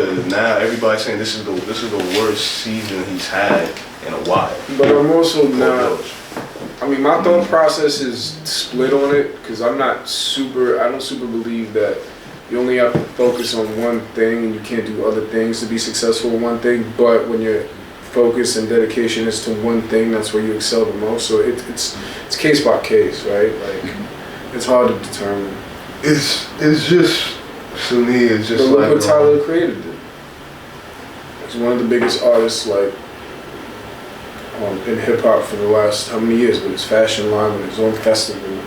because now everybody's saying this is the worst season he's had in a while. But I'm also not. I mean, my thought process is split on it because I don't super believe that you only have to focus on one thing and you can't do other things to be successful in one thing. But when your focus and dedication is to one thing, that's where you excel the most. So it's case by case, right? Like it's hard to determine. It's just to me. It's just but look like what Tyler created did. He's one of the biggest artists like in hip hop for the last how many years? With his fashion line, with his own festival,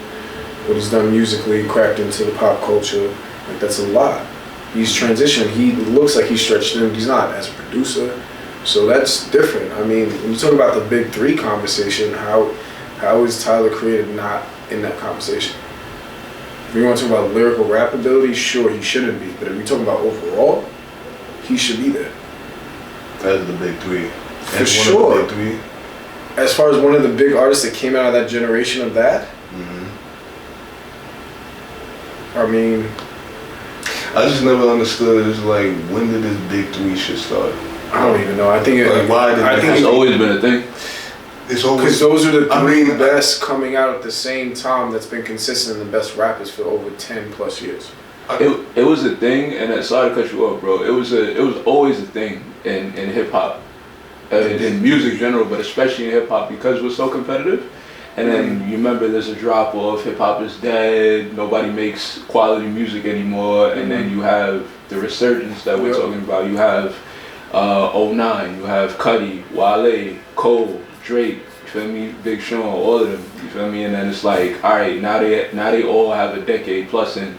what he's done musically, cracked into the pop culture. Like that's a lot. He's transitioned. He looks like he's stretched in. He's not as a producer. So that's different. I mean, when you talk about the big three conversation, how is Tyler Creator not in that conversation? If you want to talk about lyrical rap ability, sure, he shouldn't be. But if you're talking about overall, he should be there. As the big three. For sure. One of the big three. As far as one of the big artists that came out of that generation of that, I mean, I just never understood. It's like, when did this big three shit start? I don't even know. I think it's always been a thing. It's always because those are the three best coming out at the same time that's been consistent and the best rappers for over 10 plus years. It was a thing, and sorry to cut you off, bro. It was always a thing in hip hop, in music in general, but especially in hip hop because we're so competitive. And then you remember there's a drop off, hip hop is dead, nobody makes quality music anymore, and then you have the resurgence that we're talking about. You have 09, you have Cudi, Wale, Cole, Drake, you feel me, Big Sean, all of them, you feel me, and then it's like, all right, now they all have a decade plus in,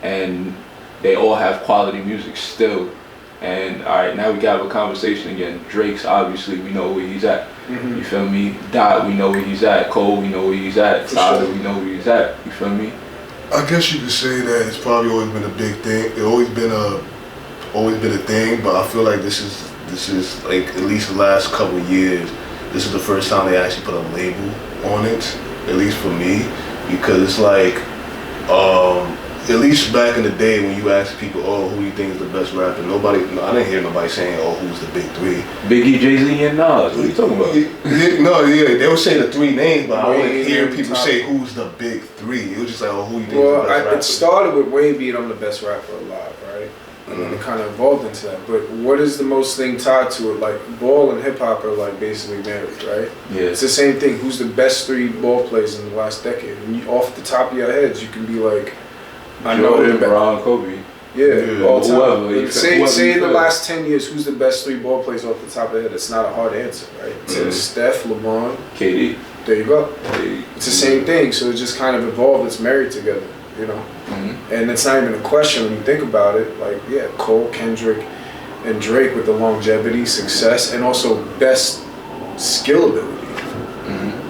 and they all have quality music still. And all right, now we can have a conversation again. Drake's obviously, we know where he's at. You feel me? Dot, we know where he's at. Cole, we know where he's at. Tyler, we know where he's at. You feel me? I guess you could say that it's probably always been a big thing. It's always been a thing. But I feel like this is like at least the last couple of years. This is the first time they actually put a label on it. At least for me, because it's like. At least back in the day when you asked people, oh, who do you think is the best rapper? I didn't hear nobody saying, oh, who's the big three? Biggie, Jay-Z, and Nas. What are you talking about? They would say the three names, but I wouldn't hear people say who's the big three. It was just like, oh, who do you think is the best rapper? It started with Wayne being I'm the best rapper alive, right? And then it kind of evolved into that. But what is the most thing tied to it? Like, ball and hip-hop are like basically married, right? Yeah. It's the same thing. Who's the best three ball players in the last decade? And off the top of your heads, you can be like, I know LeBron, Kobe. Yeah, all time. Whoever. Say in the last 10 years, who's the best three ball players off the top of the head? It's not a hard answer, right? It's Steph, LeBron, KD. There you go. It's the same thing. So it just kind of evolved. It's married together, you know? And it's not even a question when you think about it. Like, yeah, Cole, Kendrick, and Drake with the longevity, success, and also best skill ability.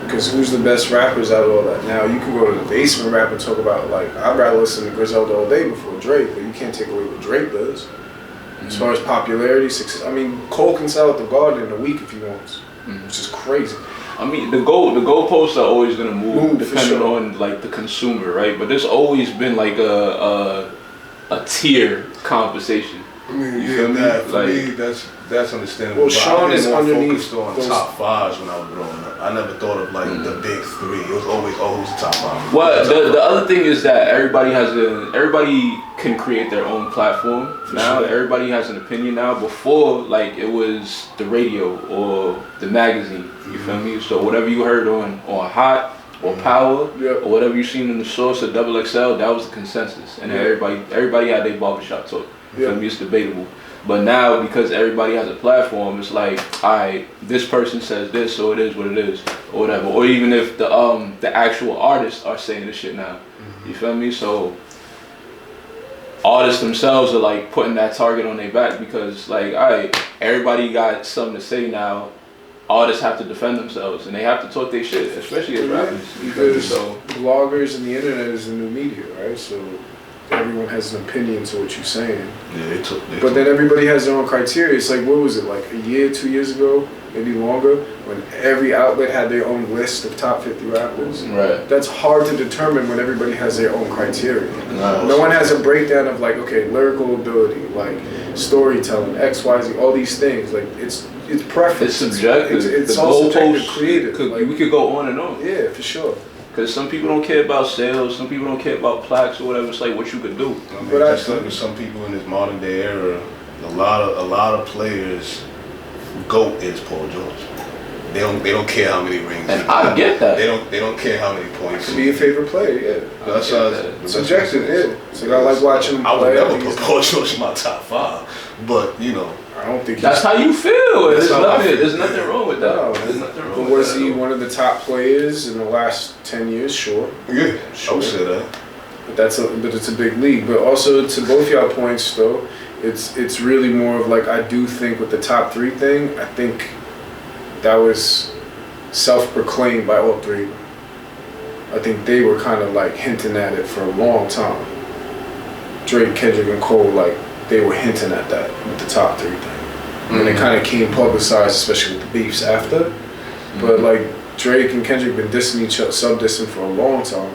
Because who's the best rappers out of all that? Now, you can go to the basement rap and talk about, like, I'd rather listen to Griselda all day before Drake, but you can't take away what Drake does. As far as popularity, success, I mean, Cole can sell at the Garden in a week if he wants, which is crazy. I mean, the goalposts are always going to move depending on, like, the consumer, right? But there's always been, like, a tier conversation. I mean, for me, that's understandable. Well, Sean is underneath focused on top fives when I was growing up. I never thought of like the big three. It was always, who's the top five? Well, the other thing is that everybody can create their own platform now. Sure. Everybody has an opinion now. Before, like, it was the radio or the magazine. You feel me? So whatever you heard on Hot or Power or whatever you seen in the Source or Double XL, that was the consensus, and everybody had their barbershop talk. You feel me? It's debatable. But now, because everybody has a platform, it's like, alright, this person says this, so it is what it is, or whatever. Or even if the actual artists are saying this shit now. You feel me? So artists themselves are like putting that target on their back because, like, alright, everybody got something to say now. Artists have to defend themselves and they have to talk their shit, especially as rappers. Because bloggers and the internet is the new media, right? So everyone has an opinion to what you're saying. Yeah, but then everybody has their own criteria. It's like, what was it, like a year, 2 years ago, maybe longer, when every outlet had their own list of top 50 rappers? Right. That's hard to determine when everybody has their own criteria. No one has a breakdown of like, okay, lyrical ability, like storytelling, X, Y, Z, all these things. Like it's preference. It's subjective. It's the all subjective, goalposts creative. we could go on and on. Yeah, for sure. Because some people don't care about sales, some people don't care about plaques or whatever. It's like what you could do. I mean, just look at some people in this modern day era. A lot of players. GOAT is Paul George. They don't care how many rings. And I get that. They don't care how many points. To be your favorite player, yeah. That's subjective, yeah. So I like watching him play. I would never put Paul George in my top 5, but you know. I don't think that's how you feel. There's feel. nothing wrong with that. No, there's nothing wrong. But was he one of the top players in the last 10 years? Sure. Yeah, sure. I would say that. But it's a big league. But also to both y'all points though, it's really more of like I do think with the top 3 thing, I think that was self-proclaimed by all 3 of them. I think they were kind of like hinting at it for a long time. Drake, Kendrick, and Cole, like they were hinting at that with the top 3 thing. And it kind of came publicized, especially with the beefs after. But like Drake and Kendrick been dissing each other, sub-dissing for a long time.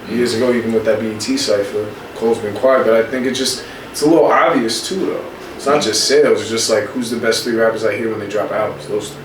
Years ago, even with that BET cypher, Cole's been quiet, but I think it's a little obvious too though. It's not just sales, it's just like who's the best 3 rappers I hear when they drop albums, those 3.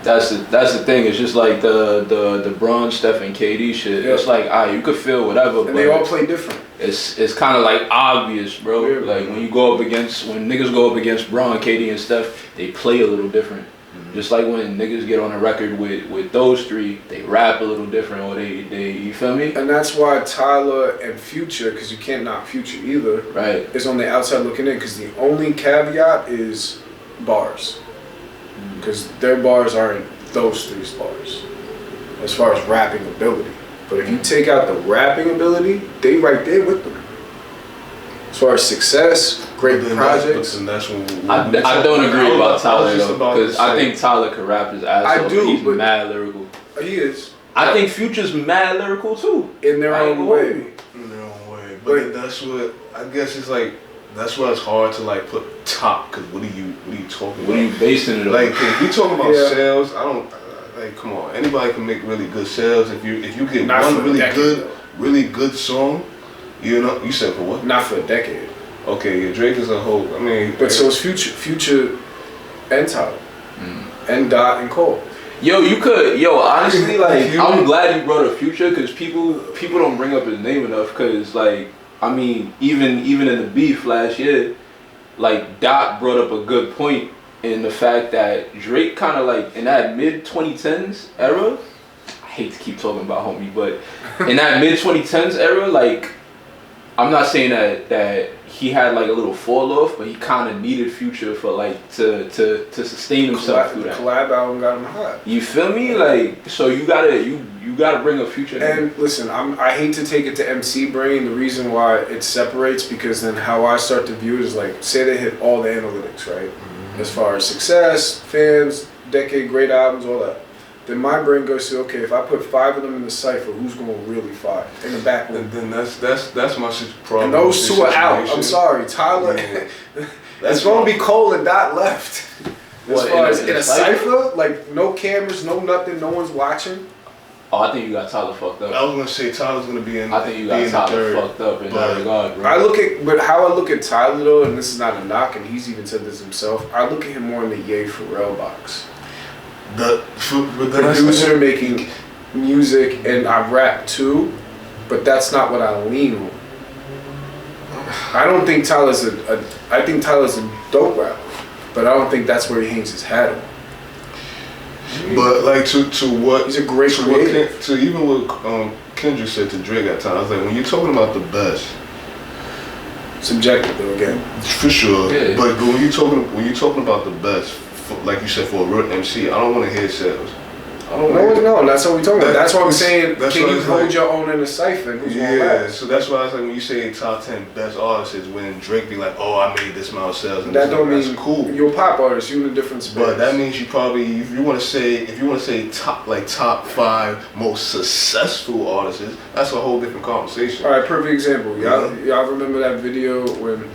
That's the thing. It's just like the Bron, Steph, and KD shit. Yeah. It's like you could feel whatever, and but they all play different. It's kind of like obvious, bro. Yeah. Like when niggas go up against Bron, KD, and Steph, they play a little different. Just like when niggas get on a record with those 3, they rap a little different, or they you feel me? And that's why Tyler and Future, because you can't knock Future either, right? Is on the outside looking in, because the only caveat is bars. Because their bars aren't those 3's bars, as far as rapping ability. But if you take out the rapping ability, they right there with them. As far as success, great projects. That's I don't agree about Tyler though, because I think Tyler could rap his ass off. I do, he's mad lyrical. He is. I think Future's mad lyrical too. In their own way. In their own way. But that's what I guess it's like. That's why it's hard to like put top. Cause what are you talking about? What are you basing it on? Like if you talking about sales, I don't like. Come on, anybody can make really good sales if you get one really good song. You know, you said for what? Not for a decade. Okay, yeah, Drake is a whole. I mean, but so it's Future, and Tyler, and Dot and Cole. Honestly, like I'm glad you brought up Future because people don't bring up his name enough. Because like I mean, even in the beef last year, like Dot brought up a good point in the fact that Drake kind of like in that mid 2010s era. I hate to keep talking about homie, but in that mid 2010s era, like. I'm not saying that he had like a little fall off, but he kind of needed Future for like to sustain himself through that. The collab album got him hot. You feel me? Like so you gotta bring a Future. And listen, I hate to take it to MC brain. The reason why it separates because then how I start to view it is like say they hit all the analytics right, as far as success, fans, decade, great albums, all that. Then my brain goes to okay, if I put 5 of them in the cipher, who's going to really fight in the back room? And then that's my problem. And those 2 are out. I'm sorry, Tyler. Yeah. It's going to be Cole and Dot left. As far as in a cipher, like no cameras, no nothing, no one's watching. Oh, I think you got Tyler fucked up. I was gonna say Tyler's gonna be in. I think you got Tyler fucked up in that regard, bro. But how I look at Tyler though, and this is not a knock, and he's even said this himself. I look at him more in the Ye Pharrell box. The producer making music, and I rap too, but that's not what I lean on. I don't think Tyler's I think Tyler's a dope rapper, but I don't think that's where he hangs his hat on. But like to what he's a great creator. To even what Kendrick said to Drake at times, like when you're talking about the best, subjective though again. For sure. Yeah. But when you're talking about the best. Like you said, for a real MC, I don't want to hear sales. No, that's what we're talking about. That's why I'm saying, can you hold your own in a cipher? Yeah, so that's why I was like, when you say top 10 best artists, is when Drake be like, oh, I made this amount of sales. And that don't mean that's cool. You're a pop artist. You're in a different space. But that means you probably, if you want to say top 5 most successful artists, that's a whole different conversation. All right, perfect example. Y'all remember that video when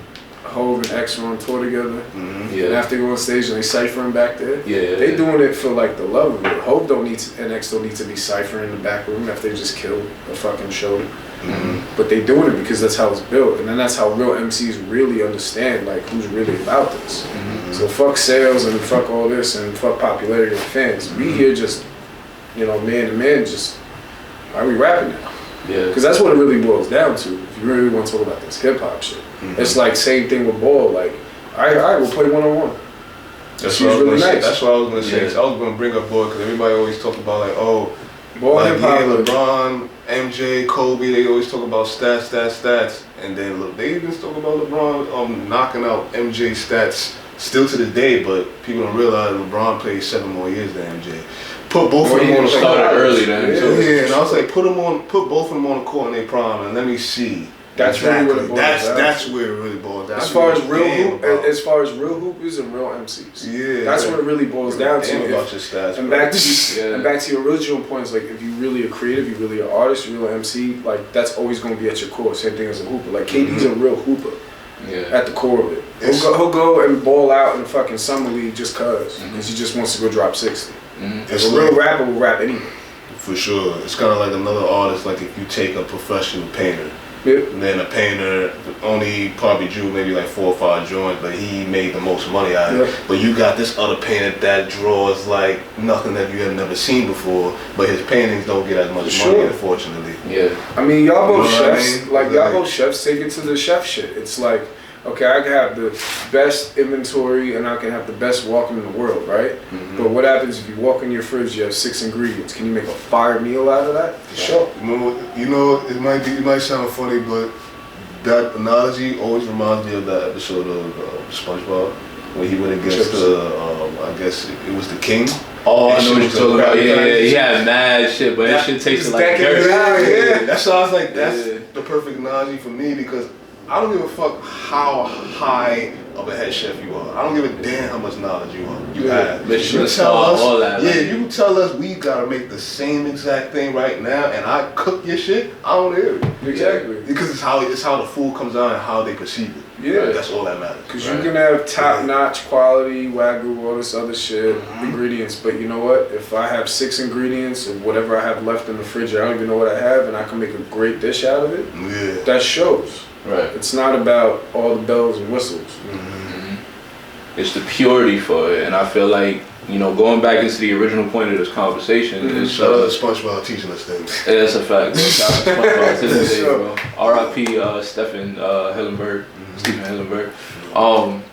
Hov and X were on tour together, yeah. And after they go on stage and they ciphering back there, they doing it for like the love of it. Hov don't need to, and X don't need to be ciphering in the back room after they just killed a fucking show. But they doing it because that's how it's built, and then that's how real MCs really understand like who's really about this. So fuck sales and fuck all this and fuck popularity of fans. We here just, you know, man to man, just why are we rapping now? Yeah. Because that's what it really boils down to. If you really want to talk about this hip hop shit, it's like same thing with ball. Like, all right, we'll play 1-on-1. That's what I was gonna say. That's what I was gonna say. So I was gonna bring up ball because everybody always talk about like, oh, ball like, hip hop, LeBron, MJ, Kobe. They always talk about stats, and then look, they even talk about LeBron knocking out MJ stats still to this day. But people don't realize LeBron played 7 more years than MJ. Put both of them on the court. Started early then. Yeah, and I was like, put both of them on the court in their prime, and let me see. That's exactly. really what it boils down. That's where it really boils down. As far as real hoopers and real MCs, that's what it really boils down to. About your stats, and back to your original points, like if you really a creative, you really an artist, you really an MC, like that's always going to be at your core. Same thing as a hooper. Like KD's a real hooper. At the core of it, he'll go and ball out in the fucking summer league just cause he just wants to go drop 60. As a real rapper will rap anything. For sure, it's kind of like another artist. Like if you take a professional painter. And then a painter only probably drew maybe like 4 or 5 joints, but he made the most money out of it. But you got this other painter that draws like nothing that you have never seen before, but his paintings don't get as much money, unfortunately. Yeah. I mean, y'all both chefs. Like y'all both chefs take it to the chef shit. It's like, okay, I can have the best inventory and I can have the best walk in the world, right? But what happens if you walk in your fridge, you have 6 ingredients? Can you make a fire meal out of that? Sure. You know, it might sound funny, but that analogy always reminds me of that episode of SpongeBob when he went against I guess it was the king. Oh, I know what you're talking about. Yeah, he had mad shit, but that shit tasted like dirt. Yeah, that sounds like that's the perfect analogy for me because I don't give a fuck how high of a head chef you are. I don't give a damn how much knowledge you have. You tell us, all that, you can tell us we gotta make the same exact thing right now, and I cook your shit. I don't hear it. Exactly. Because it's how the food comes out and how they perceive it. Yeah, that's all that matters. Because you can have top-notch quality, wagyu, all this other shit, ingredients, but you know what? If I have 6 ingredients of whatever I have left in the fridge, I don't even know what I have, and I can make a great dish out of it. That shows. Right. It's not about all the bells and whistles. It's the purity for it, and I feel like, you know, going back into the original point of this conversation is shout out to SpongeBob teaching us things. Yeah, that's a fact. Shout out to SpongeBob to this day, bro. R.I.P. Stephen Hillenberg, Stephen Hillenberg.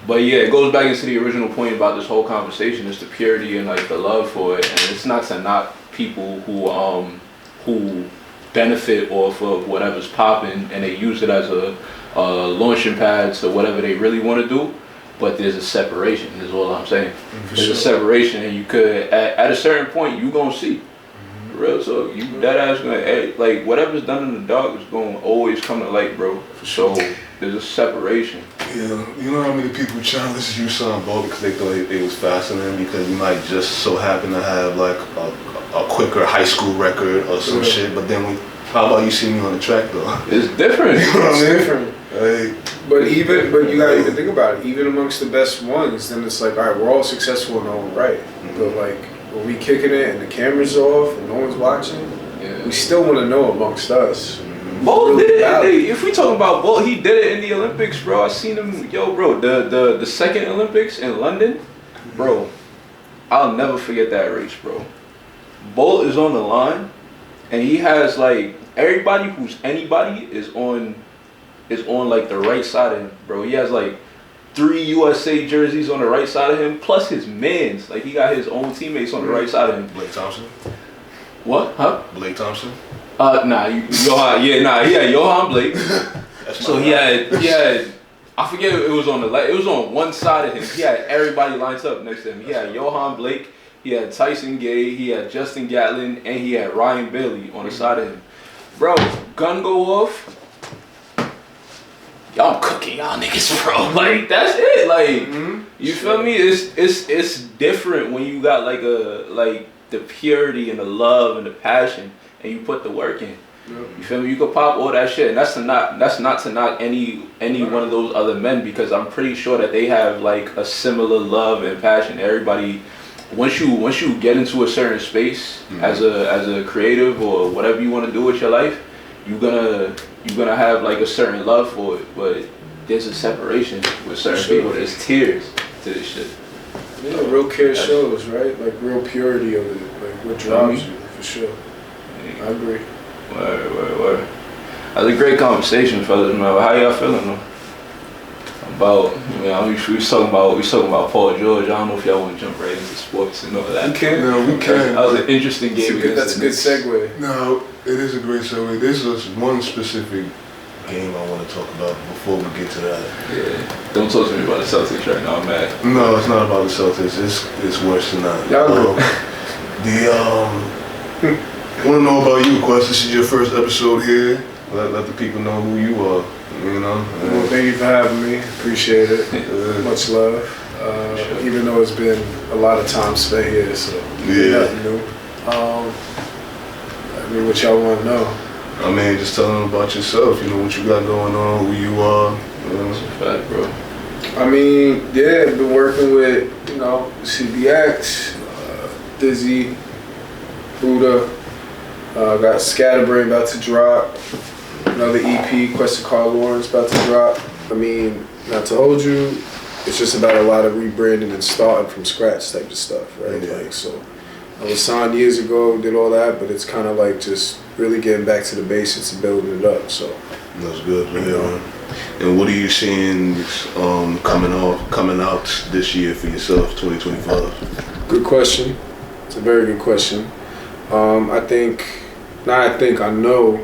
But yeah, it goes back into the original point about this whole conversation. It's the purity and like the love for it, and it's not to knock people who benefit off of whatever's popping and they use it as a launching pad to whatever they really want to do. But there's a separation, is all I'm saying. There's a separation, and you could, at a certain point, you gonna see. Real talk, you that ass gonna, like, whatever's done in the dark is gonna always come to light, bro. So, there's a separation. Yeah, you know how many people challenge you son ball because they thought it was fascinating because you might just so happen to have, like, a quicker high school record or some shit, but then how about you see me on the track, though? It's different. You know what I mean? It's different. But you gotta even think about it. Even amongst the best ones, then it's like, all right, we're all successful in our own right. But like, when we kicking it and the cameras off and no one's watching, we still want to know amongst us. Bolt did it. If we talking about Bolt, he did it in the Olympics, bro. I seen him, bro. The second Olympics in London, bro. I'll never forget that race, bro. Bolt is on the line, and he has like everybody who's anybody is on like the right side of him, bro. He has like 3 USA jerseys on the right side of him, plus his mans. Like he got his own teammates on the right side of him. Blake Thompson. What? Huh? Blake Thompson. Nah, Johan. Yeah, nah. He had Johan Blake. So he had. I forget it was on it was on one side of him. He had everybody lined up next to him. He had Johan Blake. He had Tyson Gay. He had Justin Gatlin, and he had Ryan Bailey on the side of him. Bro, gun go off. Y'all cooking y'all niggas, bro. Like that's it. Like you feel me? It's different when you got like the purity and the love and the passion, and you put the work in. You feel me? You could pop all that shit, and that's not to knock any one of those other men, because I'm pretty sure that they have like a similar love and passion. Everybody, once you get into a certain space as a creative or whatever you want to do with your life, you're gonna have like a certain love for it, but there's a separation with certain people. There's tears to this shit. Yeah, real care shows, right? Like real purity of it, like what drives you, for sure. I agree. Word. That was a great conversation, fellas, man. How y'all feeling though? About, we was talking about Paul George. I don't know if y'all want to jump right into sports and all that. We can. No, we can. That was an interesting game. That's a good segue. No, it is a great segue. There's just one specific game I want to talk about before we get to that. Yeah. Don't talk to me about the Celtics right now, I'm mad. No, it's not about the Celtics. It's worse than that. I want to know about you, Kuest. This is your first episode here. Let the people know who you are. You know. Well, thank you for having me. Appreciate it. Much love. Even though it's been a lot of time spent here, so nothing new. I mean, what y'all want to know? I mean, just tell them about yourself. You know what you got going on, who you are. That's a fact, bro. I mean, yeah, I've been working with CBX, Dizzy, Budha. Got Scatterbrain about to drop. Another EP, Kuest Lawrence about to drop. I mean, not to hold you, it's just about a lot of rebranding and starting from scratch type of stuff, right? Yeah. Like, so I was signed years ago, did all that, but it's kind of like just really getting back to the basics and building it up. So that's good to hear. And what are you seeing coming out this year for yourself, 2025? Good question. It's a very good question. I know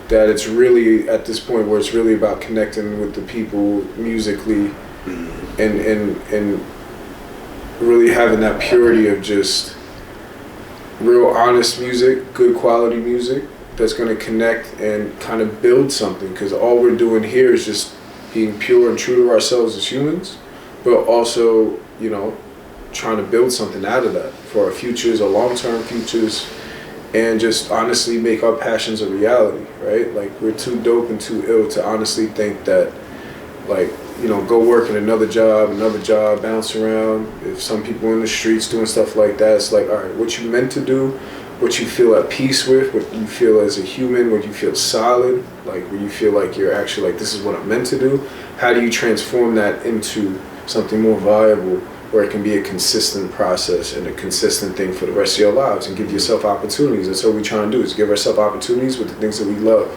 that it's really at this point where it's really about connecting with the people musically, and really having that purity of just real honest music, good quality music that's going to connect and kind of build something, because all we're doing here is just being pure and true to ourselves as humans, but also, trying to build something out of that for our futures, our long-term futures, and just honestly make our passions a reality, right? Like, we're too dope and too ill to honestly think that, like, go work in another job, bounce around. If some people in the streets doing stuff like that, it's like, all right, what you meant to do, what you feel at peace with, what you feel as a human, what you feel solid, like where you feel like you're actually like, this is what I'm meant to do. How do you transform that into something more viable, where it can be a consistent process and a consistent thing for the rest of your lives, and give yourself opportunities? That's what we're trying to do, is give ourselves opportunities with the things that we love.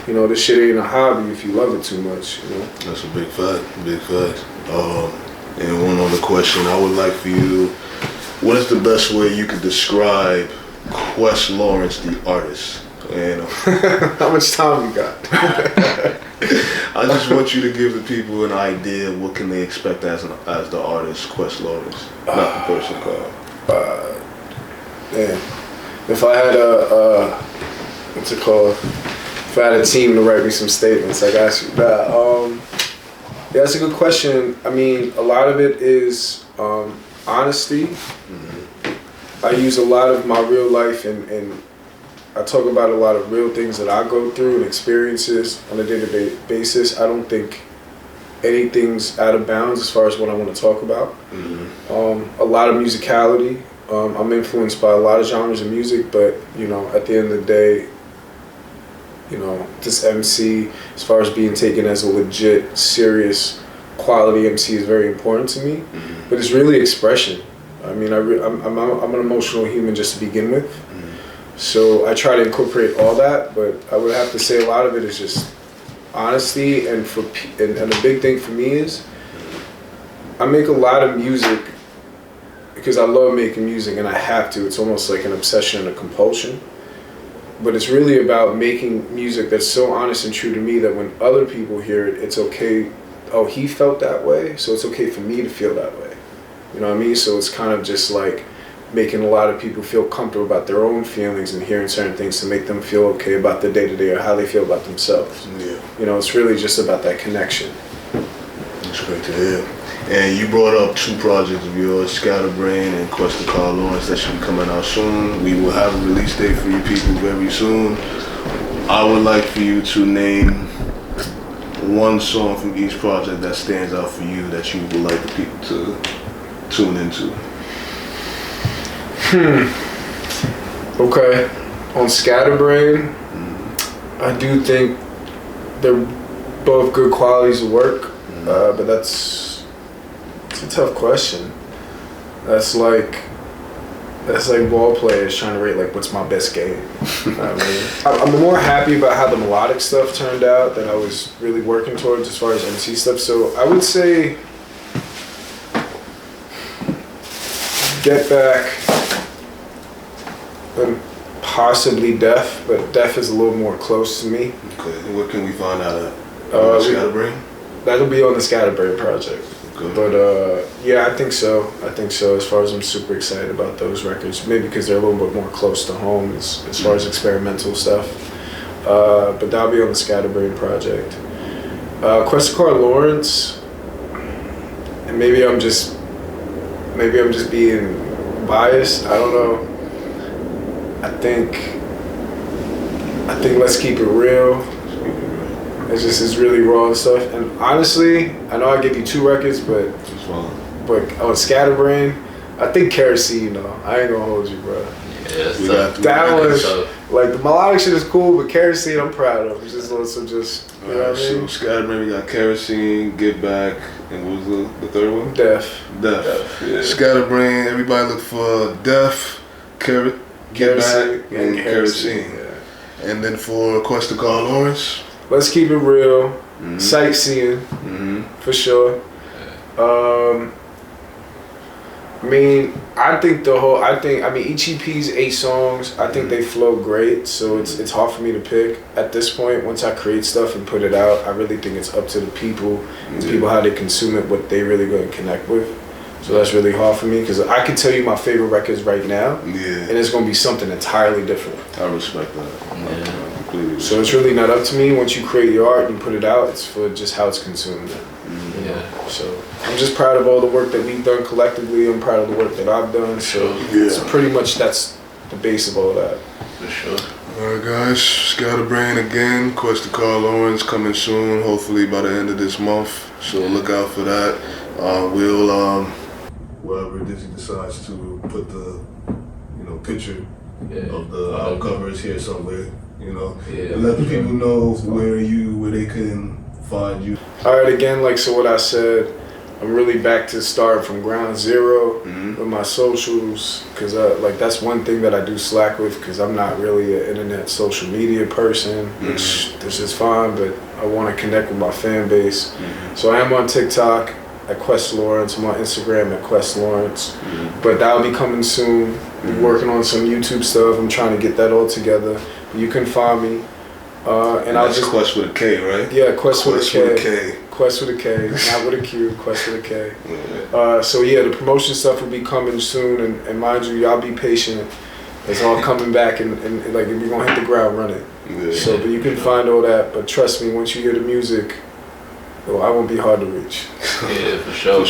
This shit ain't a hobby if you love it too much, That's a big fact. And one other question I would like for you, what is the best way you could describe Kuest Lawrence, the artist? How much time you got? I just want you to give the people an idea of what can they expect as the artist, Kuest Lawrence, not the person called. Man, if I had if I had a team to write me some statements, I got you. Yeah, that's a good question. I mean, a lot of it is honesty. I use a lot of my real life and I talk about a lot of real things that I go through and experiences on a day-to-day basis. I don't think anything's out of bounds as far as what I want to talk about. A lot of musicality. I'm influenced by a lot of genres of music, but at the end of the day, this MC, as far as being taken as a legit, serious, quality MC, is very important to me. But it's really expression. I mean, I'm an emotional human just to begin with. So I try to incorporate all that, but I would have to say a lot of it is just honesty, and the big thing for me is I make a lot of music because I love making music, and I have to. It's almost like an obsession and a compulsion. But it's really about making music that's so honest and true to me that when other people hear it, it's okay. Oh, he felt that way, so it's okay for me to feel that way. You know what I mean? So it's kind of just like making a lot of people feel comfortable about their own feelings and hearing certain things to make them feel okay about the day-to-day or how they feel about themselves. Yeah. It's really just about that connection. That's great to hear. And you brought up two projects of yours, Scatterbrain and Kuest Lawrence, that should be coming out soon. We will have a release date for you people very soon. I would like for you to name one song from each project that stands out for you that you would like the people to tune into. Okay. On Scatterbrain, I do think they're both good qualities of work, but it's a tough question. That's like ball players trying to rate like what's my best game. I mean, I'm more happy about how the melodic stuff turned out that I was really working towards as far as MC stuff. So I would say Get Back and possibly Def, but Def is a little more close to me. Okay, and what can we find out at Scatterbrain? That'll be on the Scatterbrain project. Okay. But yeah, I think so. As far as I'm super excited about those records, maybe because they're a little bit more close to home as far as experimental stuff. But that'll be on the Scatterbrain project. Kuest Lawrence, and maybe I'm just being biased. I don't know. I think Let's Keep It Real. It's really raw and stuff. And honestly, I know I give you 2 records, but on Scatterbrain, I think Kerosene, though. I ain't gonna hold you, bro. Yeah, that was like the melodic shit is cool, but Kerosene I'm proud of. It's just also just you know what I mean. So Scatterbrain, we got Kerosene, Get Back, and what was the third one? Def. Yeah. Scatterbrain. Everybody look for Def, Get Back, and Kerosene. Yeah. And then for Kuest Lawrence, Let's Keep It Real, Sightseeing, for sure. I mean, each EP's 8 songs. I think they flow great, so it's hard for me to pick at this point. Once I create stuff and put it out, I really think it's up to the people, how they consume it, what they really going to connect with. So that's really hard for me because I can tell you my favorite records right now, and it's going to be something entirely different. I respect that. Completely. So it's really not up to me. Once you create your art and you put it out, it's for just how it's consumed. Yeah. So I'm just proud of all the work that we've done collectively. I'm proud of the work that I've done. So pretty much that's the base of all that. For sure. All right, guys. Scatterbrain again. Kuest Lawrence coming soon. Hopefully by the end of this month. So look out for that. We'll wherever Dizzy decides to put the picture of the album cover is here somewhere. And let the people know where they can find you. All right, again, so what I said, I'm really back to start from ground zero with my socials, because that's one thing that I do slack with, because I'm not really an internet social media person, which this is fine, but I want to connect with my fan base. So I am on TikTok at Kuest Lawrence. I'm on Instagram at Kuest Lawrence, but that'll be coming soon. I'm working on some YouTube stuff. I'm trying to get that all together. You can find me. And I'll just Kuest with a K, right? Yeah, Kuest with a K. Kuest with a K, not with a Q. Kuest with a K. So yeah, the promotion stuff will be coming soon, and mind you, y'all be patient. It's all coming back, and we're gonna hit the ground running. Yeah. So, but you can find all that. But trust me, once you hear the music, I won't be hard to reach. Yeah, for sure.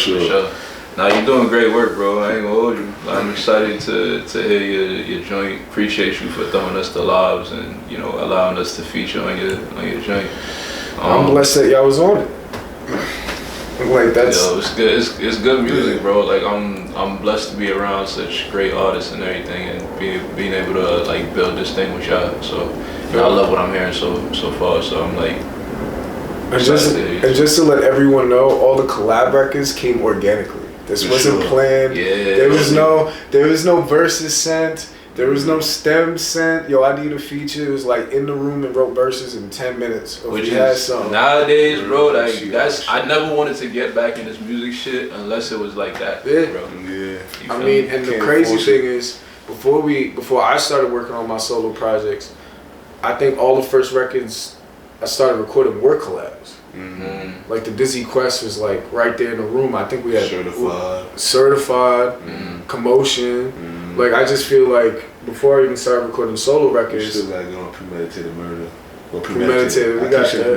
Now you're doing great work, bro. I ain't gonna hold you. I'm excited to hear your joint. Appreciate you for throwing us the lives and allowing us to feature on your joint. I'm blessed that y'all was on it. That's it's good. It's good music, bro. I'm blessed to be around such great artists and everything, and being able to build this thing with y'all. So I love what I'm hearing so far. So I'm and just to let everyone know, all the collab records came organically. This wasn't planned. Yeah. There was no verses sent. There was no stem sent. Yo, I need a feature. It was in the room and wrote verses in 10 minutes. Which is nowadays, bro. I never wanted to get back in this music shit unless it was like that, bro. Yeah. I mean, and the crazy thing is, before I started working on my solo projects, I think all the first records I started recording were collabs. The Dizzy Kuest was right there in the room. I think we had Certified, Commotion. I just feel before I even started recording solo records, still on Premeditated Murder. Premeditated, we got that.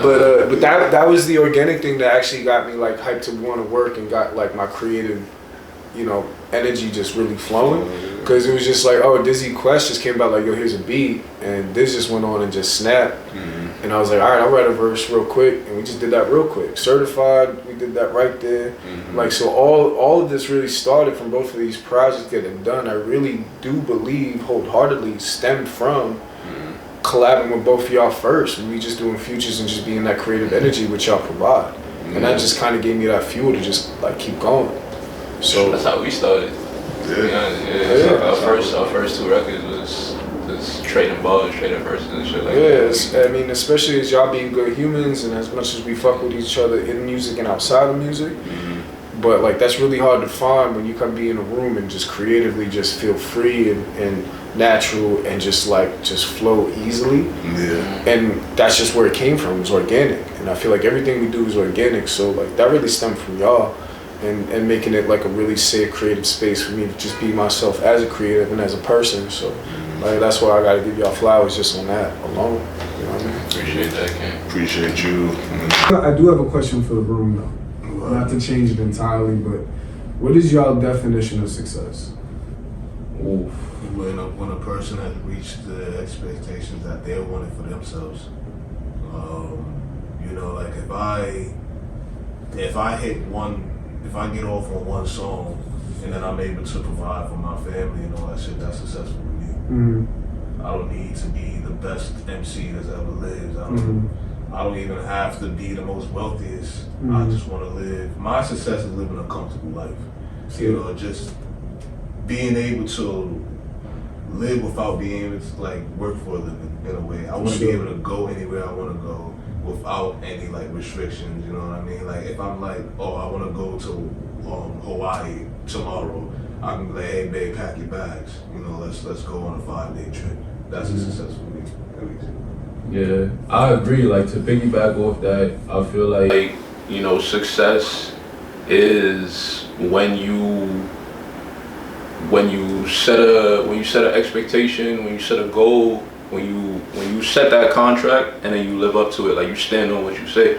But that was the organic thing that actually got me hyped to want to work and got my creative, energy just really flowing. Because it was just Dizzy Kuest just came about yo, here's a beat, and this just went on and just snapped. And I was like, all right, I'll write a verse real quick. And we just did that real quick. Certified, we did that right there. Like, so all of this really started from both of these projects getting done. I really do believe wholeheartedly stemmed from collabing with both of y'all first. And we just doing futures and just being that creative energy which y'all provide. And that just kind of gave me that fuel to just like keep going. So that's how we started. Our first 2 records was just trading balls, trading verses and shit like that. Yeah, I mean, especially as y'all being good humans and as much as we fuck with each other in music and outside of music, but like that's really hard to find when you come be in a room and just creatively just feel free and natural and just flow easily. Yeah. And that's just where it came from. It was organic. And I feel like everything we do is organic. So like that really stemmed from y'all and making it like a really safe creative space for me to just be myself as a creative and as a person. So like that's why I gotta give y'all flowers just on that alone. You know what I mean? Appreciate that, Ken. Appreciate you. I do have a question for the room though. Not to change it entirely, but what is y'all definition of success? Oof. When a person has reached the expectations that they wanted for themselves. You know, like if I get off on one song and then I'm able to provide for my family and all that shit, that's successful with me. I don't need to be the best MC that's ever lived. I don't even have to be the most wealthiest. I just want to live. My success is living a comfortable life. You know, just being able to live without being able to like work for a living in a way. I want to be able to go anywhere I want to go without any like restrictions. You know what I mean? Like if I'm like, oh, I want to go to Hawaii tomorrow, I can be like, hey babe, pack your bags. You know, let's go on a 5-day trip. That's a success for me, at least. Yeah, I agree. Like to piggyback off that, I feel like you know, success is when you set an expectation, when you set a goal, when you set that contract and then you live up to it, like you stand on what you say,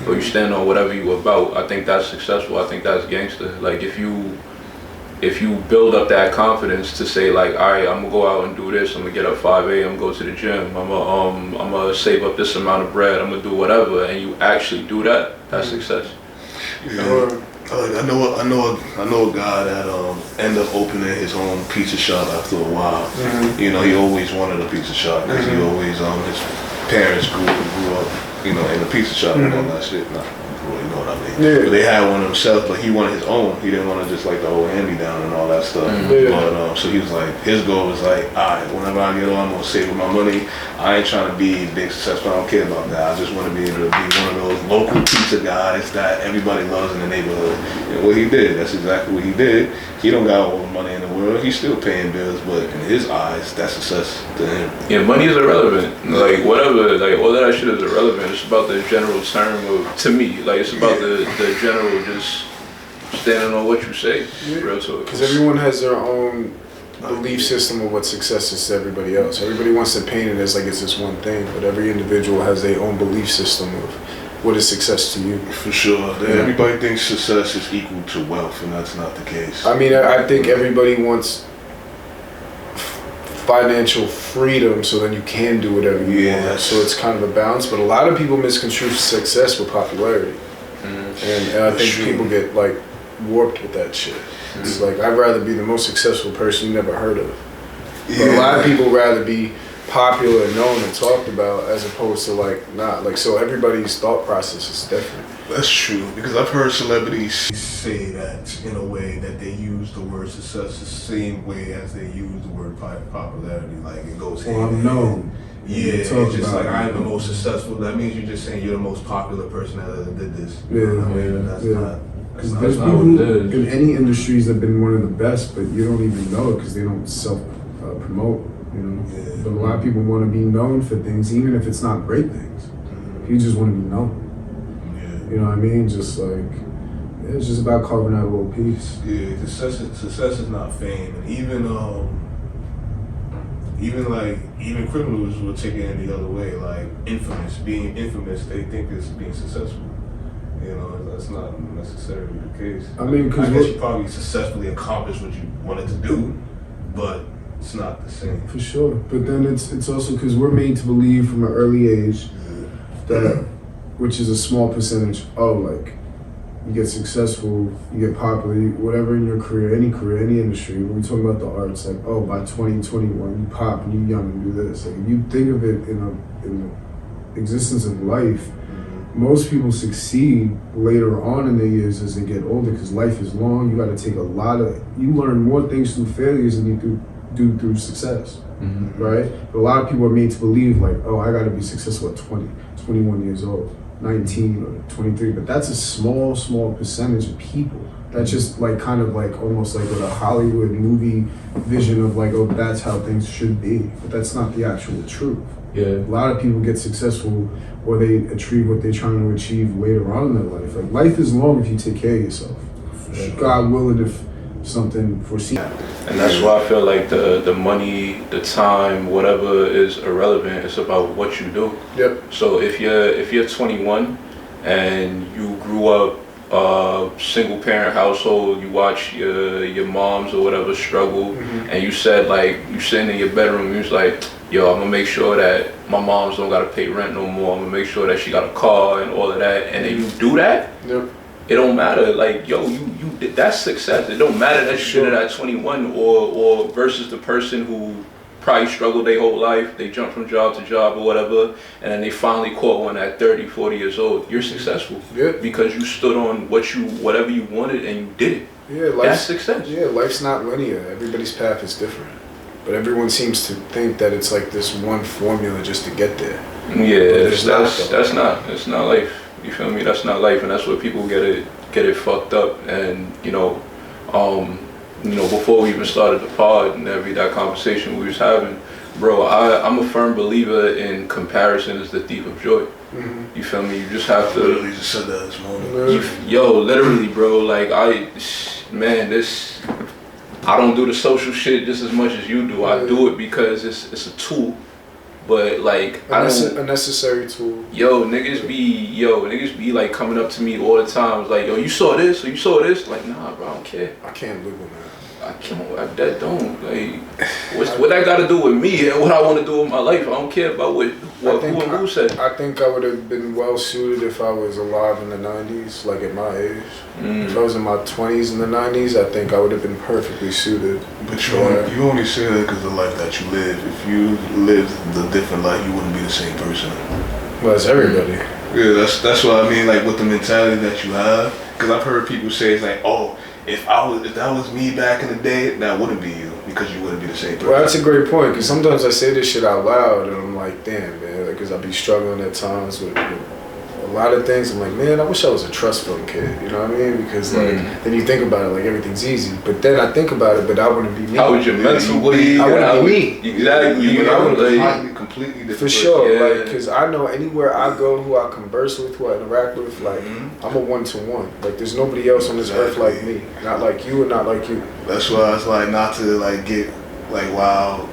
or you stand on whatever you about. I think that's successful. I think that's gangster. Like if you build up that confidence to say like, all right, I'm gonna go out and do this. I'm gonna get up 5 a.m. go to the gym. I'm gonna save up this amount of bread. I'm gonna do whatever, and you actually do that. That's success. Yeah. I know a guy that ended up opening his own pizza shop after a while. You know, he always wanted a pizza shop because he always his parents grew up, you know, in a pizza shop and all that shit. Not really know what I mean. Yeah. But they had one themselves, but he wanted his own. He didn't want to just like the old hand-me-down and all that stuff. But so he was like, his goal was like, all right, whenever I get on, I'm gonna save my money. I ain't trying to be big successful. I don't care about that. I just want to be able to be one of those local pizza guys that everybody loves in the neighborhood. And what he did, that's exactly what he did. He don't got all the money in the world. He's still paying bills, but in his eyes, that's success to him. Yeah, money is irrelevant. Like whatever, like all that shit is irrelevant. It's about the general term of, to me, like it's about the general just standing on what you say. Real talk. Because everyone has their own belief system of what success is to everybody else. Everybody wants to paint it as like it's this one thing, but every individual has their own belief system of what is success to you. For sure. Everybody thinks success is equal to wealth, and that's not the case. I mean, I think everybody wants financial freedom so then you can do whatever you want. So it's kind of a balance, but a lot of people misconstrue success with popularity. And I think people get like warped with that shit. It's like, I'd rather be the most successful person you never heard of. But a lot of people rather be popular and known and talked about as opposed to like not. Like, so everybody's thought process is different. That's true, because I've heard celebrities say that in a way that they use the word success the same way as they use the word popularity. Like it goes hand in hand. Yeah, it's just like, I'm the most successful. That means you're just saying you're the most popular person that ever did this. That's not. Because there's people in any industries that have been one of the best, but you don't even know it because they don't self-promote, you know. But a lot of people want to be known for things, even if it's not great things. You just want to be known. You know what I mean? Just like, it's just about carving out a little piece. Yeah, success is not fame. And even criminals will take it in the other way. Like being infamous, they think it's being successful. You know, that's not necessarily the case. I mean, I guess you probably successfully accomplished what you wanted to do, but it's not the same. For sure. But then it's also because we're made to believe from an early age that, which is a small percentage of like, you get successful, you get popular, whatever in your career, any industry. When we talk about the arts, like, oh, by 2021, you pop and you young and do this. Like, if you think of it in the existence of life, most people succeed later on in their years as they get older because life is long. You got to take you learn more things through failures than you do through success, right? But a lot of people are made to believe like, oh, I got to be successful at 20, 21 years old, 19 or 23, but that's a small percentage of people. That's just like kind of like almost like with a Hollywood movie vision of like, oh, that's how things should be, but that's not the actual truth. Yeah. A lot of people get successful or they achieve what they're trying to achieve later on in their life. Like, life is long if you take care of yourself. Sure. God willing, if something foreseen. And that's why I feel like the money, the time, whatever is irrelevant. It's about what you do. Yep. So if you're 21 and you grew up single parent household, you watch your moms or whatever struggle, and you said like you sitting in your bedroom, you was like, yo, I'm gonna make sure that my moms don't gotta pay rent no more. I'm gonna make sure that she got a car and all of that. And then you do that. Yep. It don't matter. Like, yo, you that's success. It don't matter that you did it at 21 or versus the person who probably struggled their whole life. They jumped from job to job or whatever, and then they finally caught one at 30, 40 years old. You're successful. Yeah. Because you stood on whatever you wanted and you did it. Yeah, that's success. Yeah, life's not linear. Everybody's path is different. But everyone seems to think that it's like this one formula just to get there. Yeah, that's not life. You feel me? That's not life, and that's where people get it fucked up. And before we even started the pod and that conversation we was having, bro, I'm a firm believer in comparison is the thief of joy. You feel me? You just have to. Literally just said that this morning. Literally, bro. Like I don't do the social shit just as much as you do. I do it because it's a tool. But like a necessary tool. Niggas be like coming up to me all the time. It's like, yo, you saw this or you saw this? Like, nah, bro, I don't care. I can't live with that. I can't. That don't like. What that got to do with me and what I want to do with my life? I don't care about who said. I think I would have been well suited if I was alive in the 90s, like at my age. If I was in my 20s in the 90s, I think I would have been perfectly suited. But you only say that because of the life that you live. If you lived the different life, you wouldn't be the same person. Well, it's everybody. Yeah, that's what I mean. Like with the mentality that you have, because I've heard people say it's like, oh, if that was me back in the day, that wouldn't be you because you wouldn't be the same person. Well, that's a great point because sometimes I say this shit out loud and I'm like, damn, man, because I be struggling at times with a lot of things. I'm like, man, I wish I was a trust fund kid. You know what I mean? Because like then you think about it, like everything's easy. But then I think about it, but I wouldn't be me. How would your mental be? I wouldn't be me. Exactly. I would be completely different. For sure, yeah. like, because I know anywhere I go, who I converse with, who I interact with, like, I'm a one-to-one. Like, there's nobody else on this earth like me. Not like you and not like you. That's why it's like not to like get like wild,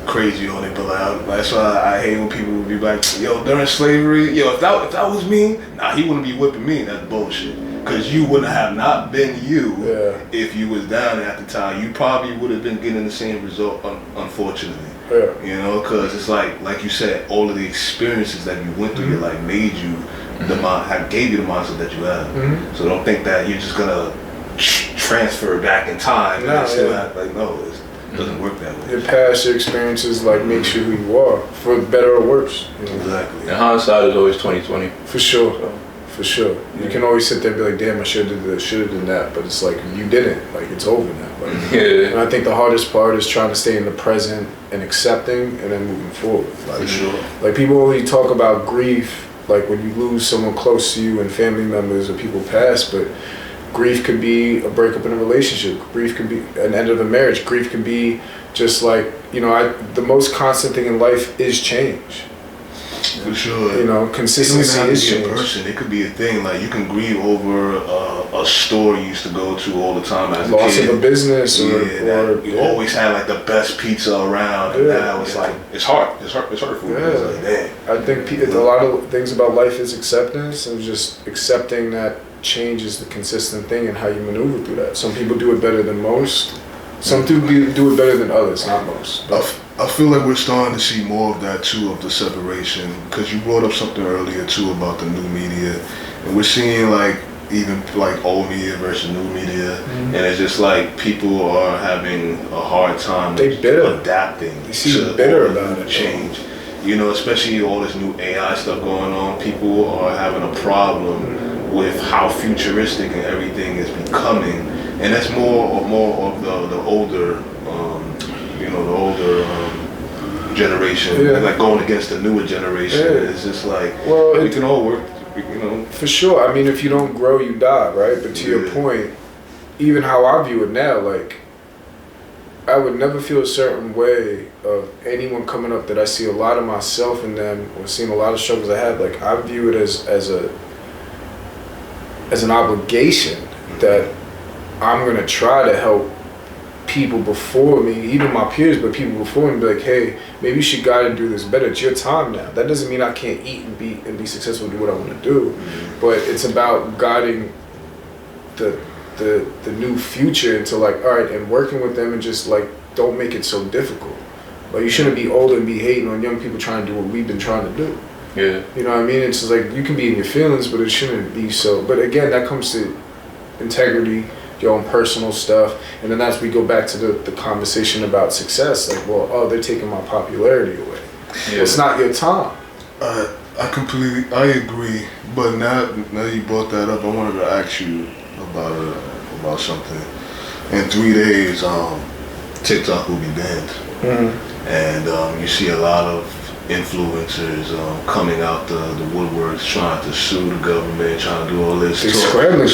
crazy on it, but like that's why I hate when people would be like, yo, during slavery, yo, if that was me, nah, he wouldn't be whipping me. That's bullshit. Because you wouldn't have not been you if you was down there at the time. You probably would have been getting the same result, unfortunately. Yeah. You know, because it's like you said, all of the experiences that you went through your life made you gave you the mindset that you have. So don't think that you're just gonna transfer back in time and still have like it doesn't work that way. Your past, your experiences, like makes you who you are, for better or worse. You know? Exactly. And hindsight is always 20/20. For sure. For sure. You can always sit there and be like, damn, I should have did this, should have done that. But it's like, you didn't. Like, it's over now. Like, and I think the hardest part is trying to stay in the present and accepting and then moving forward. Like, for sure. Like, people only talk about grief, like when you lose someone close to you and family members or people pass, but grief could be a breakup in a relationship. Grief could be an end of a marriage. Grief could be just like, the most constant thing in life is change. For sure. Consistency is change. It could be a person. It could be a thing. Like you can grieve over a store you used to go to all the time as a kid. Loss of a business, or you always had like the best pizza around, and now it's like it's hurtful. Yeah. It's like, damn. I think a lot of things about life is acceptance and just accepting that change is the consistent thing and how you maneuver through that. Some people do it better than most. Some do it better than others, not most. A I feel like we're starting to see more of that too, of the separation, because you brought up something earlier too about the new media, and we're seeing like even like old media versus new media, and it's just like people are having a hard time adapting to bitter about it. Change. You know, especially all this new AI stuff going on, people are having a problem with how futuristic and everything is becoming, and that's more of the older. The older generation, and like going against the newer generation. It's just like, we can all work, For sure. I mean, if you don't grow, you die, right? But to your point, even how I view it now, like, I would never feel a certain way of anyone coming up that I see a lot of myself in them, or seeing a lot of struggles I have. Like, I view it as an obligation that I'm gonna try to help people before me, even my peers, but people before me, be like, hey, maybe you should guide and do this better. It's your time now. That doesn't mean I can't eat and be successful and do what I want to do, but it's about guiding the new future into like, all right, and working with them, and just like, don't make it so difficult. Like, you shouldn't be older and be hating on young people trying to do what we've been trying to do. Yeah. You know what I mean? It's just like, you can be in your feelings, but it shouldn't be so. But again, that comes to integrity, your own personal stuff, and then that's we go back to the conversation about success. Like, well, they're taking my popularity away. Yeah. It's not your time. I agree, but now you brought that up, I wanted to ask you about something. In 3 days, TikTok will be banned, and you see a lot of influencers coming out the woodworks, trying to sue the government, trying to do all this. They're scrambling.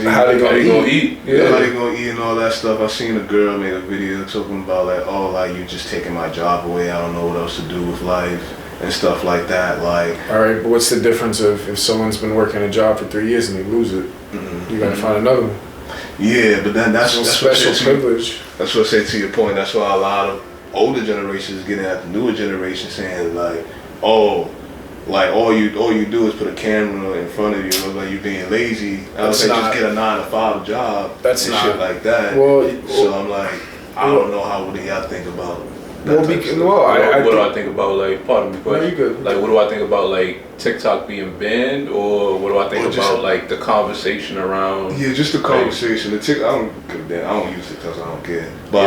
How they gonna eat? Yeah, how they gonna eat and all that stuff. I seen a girl make a video talking about like, oh, like, you just taking my job away. I don't know what else to do with life and stuff like that. Like, all right, but what's the difference of if someone's been working a job for 3 years and they lose it? You gotta find another one. Yeah, but then that's special privilege. That's what I say to your point. That's why a lot of older generations getting at the newer generation saying like, oh, like all you do is put a camera in front of you, look like you're being lazy. I would say just get a 9-to-5 job. That's and not shit like that. So I'm like, I don't know how would y'all think about that. What do I think about, like, pardon me, question? No, you good. Like, what do I think about like TikTok being banned, or what do I think about like the conversation around? Yeah, just the conversation. The TikTok, I don't give a damn. I don't use TikTok, so I don't care. But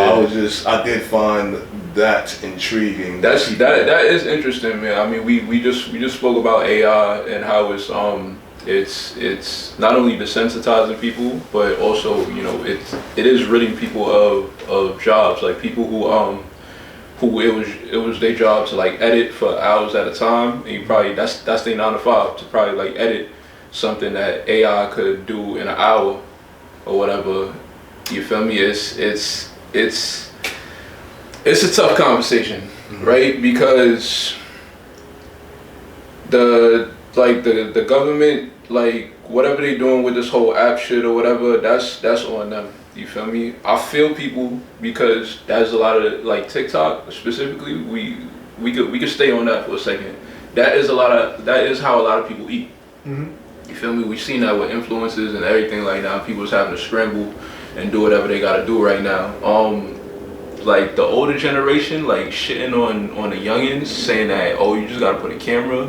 I did find that intriguing. That is interesting, man. I mean, we just spoke about AI and how it's not only desensitizing people, but also, you know, it is ridding people of jobs. Like, people who it was their job to like edit for hours at a time, and you probably that's their 9 to 5 to probably like edit something that AI could do in an hour or whatever. You feel me? It's a tough conversation, right? Because the government, like, whatever they doing with this whole app shit or whatever, that's on them. You feel me? I feel people, because there's a lot of, like, TikTok specifically, we could stay on that for a second. That is how a lot of people eat. You feel me? We've seen that with influencers and everything like that. People's having to scramble and do whatever they gotta do right now. Like, the older generation, like, shitting on the youngins, saying that, oh, you just gotta put a camera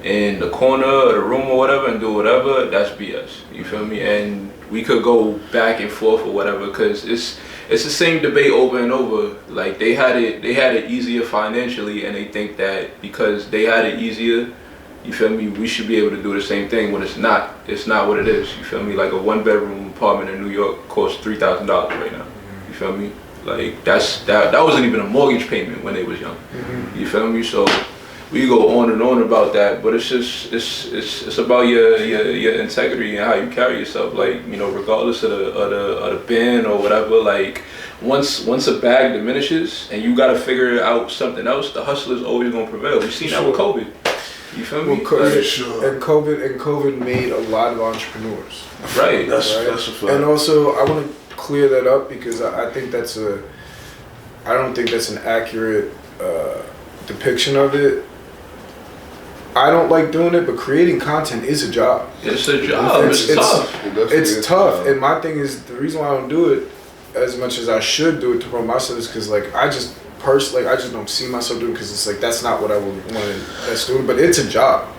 in the corner of the room or whatever and do whatever, that's BS. You feel me? And we could go back and forth or whatever, because it's the same debate over and over. Like, they had it easier financially, and they think that because they had it easier, you feel me, we should be able to do the same thing, when it's not what it is. You feel me? Like, a 1-bedroom apartment in New York costs $3,000 right now. You feel me? Like, that wasn't even a mortgage payment when they was young. You feel me? So we go on and on about that, but it's just it's about your integrity and how you carry yourself. Like, you know, regardless of the ban or whatever. Like, once a bag diminishes and you got to figure out something else, the hustler is always gonna prevail. We've seen that with COVID. You feel me? And COVID made a lot of entrepreneurs. Right. That's a fact. And also, I want to clear that up, because I think I don't think that's an accurate depiction of it. I don't like doing it, but creating content is a job. It's a job. It's tough. It's tough. And my thing is, the reason why I don't do it as much as I should do it to promote myself is because, like, personally, I just don't see myself doing because it's like that's not what I would want to invest in. But it's a job.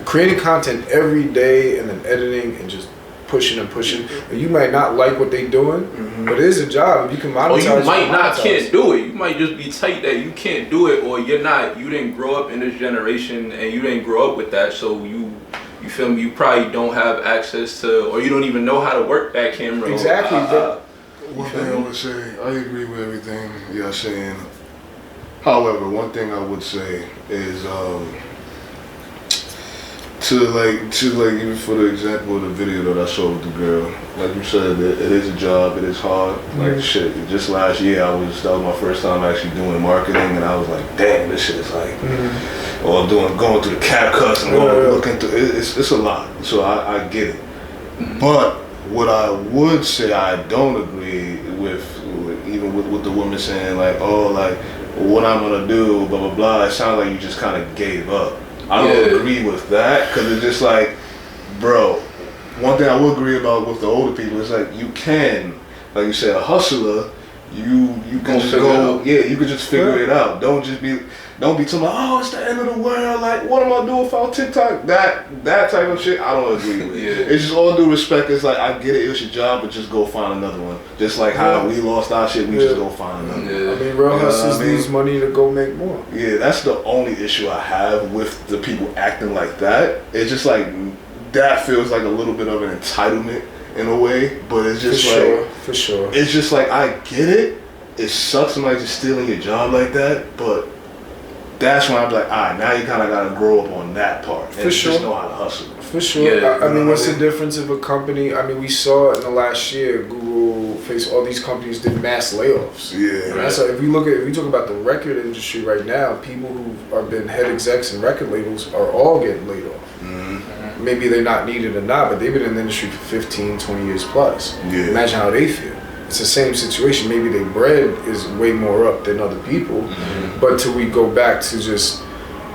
Creating content every day and then editing and just pushing. And you might not like what they're doing, but it is a job. You can monetize. Or you might not can't do it. You might just be tight that you can't do it, or you're not. You didn't grow up in this generation, and you didn't grow up with that. So you feel me? You probably don't have access to, or you don't even know how to work that camera. Exactly. One thing I would say, I agree with everything you're saying. However, one thing I would say is to even for the example of the video that I saw with the girl, like you said, it is a job, it is hard. Like shit, just last year that was my first time actually doing marketing, and I was like, damn, this shit is like, or going through the cap cuts and looking through it's a lot. So I get it, but what I would say I don't agree with even with the woman saying like, oh, like what I'm gonna do, blah blah blah. It sounds like you just kind of gave up. I don't agree with that, because it's just like, bro, one thing I will agree about with the older people is like, you can, like you said, a hustler, you can just go, you can just figure it out. Don't be talking about, oh, it's the end of the world, like, what am I doing without TikTok? That type of shit, I don't agree with. It's just all due respect. It's like, I get it, it's your job, but just go find another one. Just like how we lost our shit, we just go find another one. I mean, real hustlers needs money to go make more. Yeah, that's the only issue I have with the people acting like that. It's just like, that feels like a little bit of an entitlement in a way, but it's just for sure. It's just like, I get it. It sucks somebody just stealing your job like that, but that's when I'm like, all right, now you kind of got to grow up on that part and just know how to hustle. For sure. I mean, what's the difference of a company? I mean, we saw in the last year, Google, Facebook, all these companies did mass layoffs. Yeah. Right. So if we talk about the record industry right now, people who have been head execs and record labels are all getting laid off. Maybe they're not needed or not, but they've been in the industry for 15, 20 years plus. Yeah. Imagine how they feel. It's the same situation. Maybe their bread is way more up than other people, but till we go back to just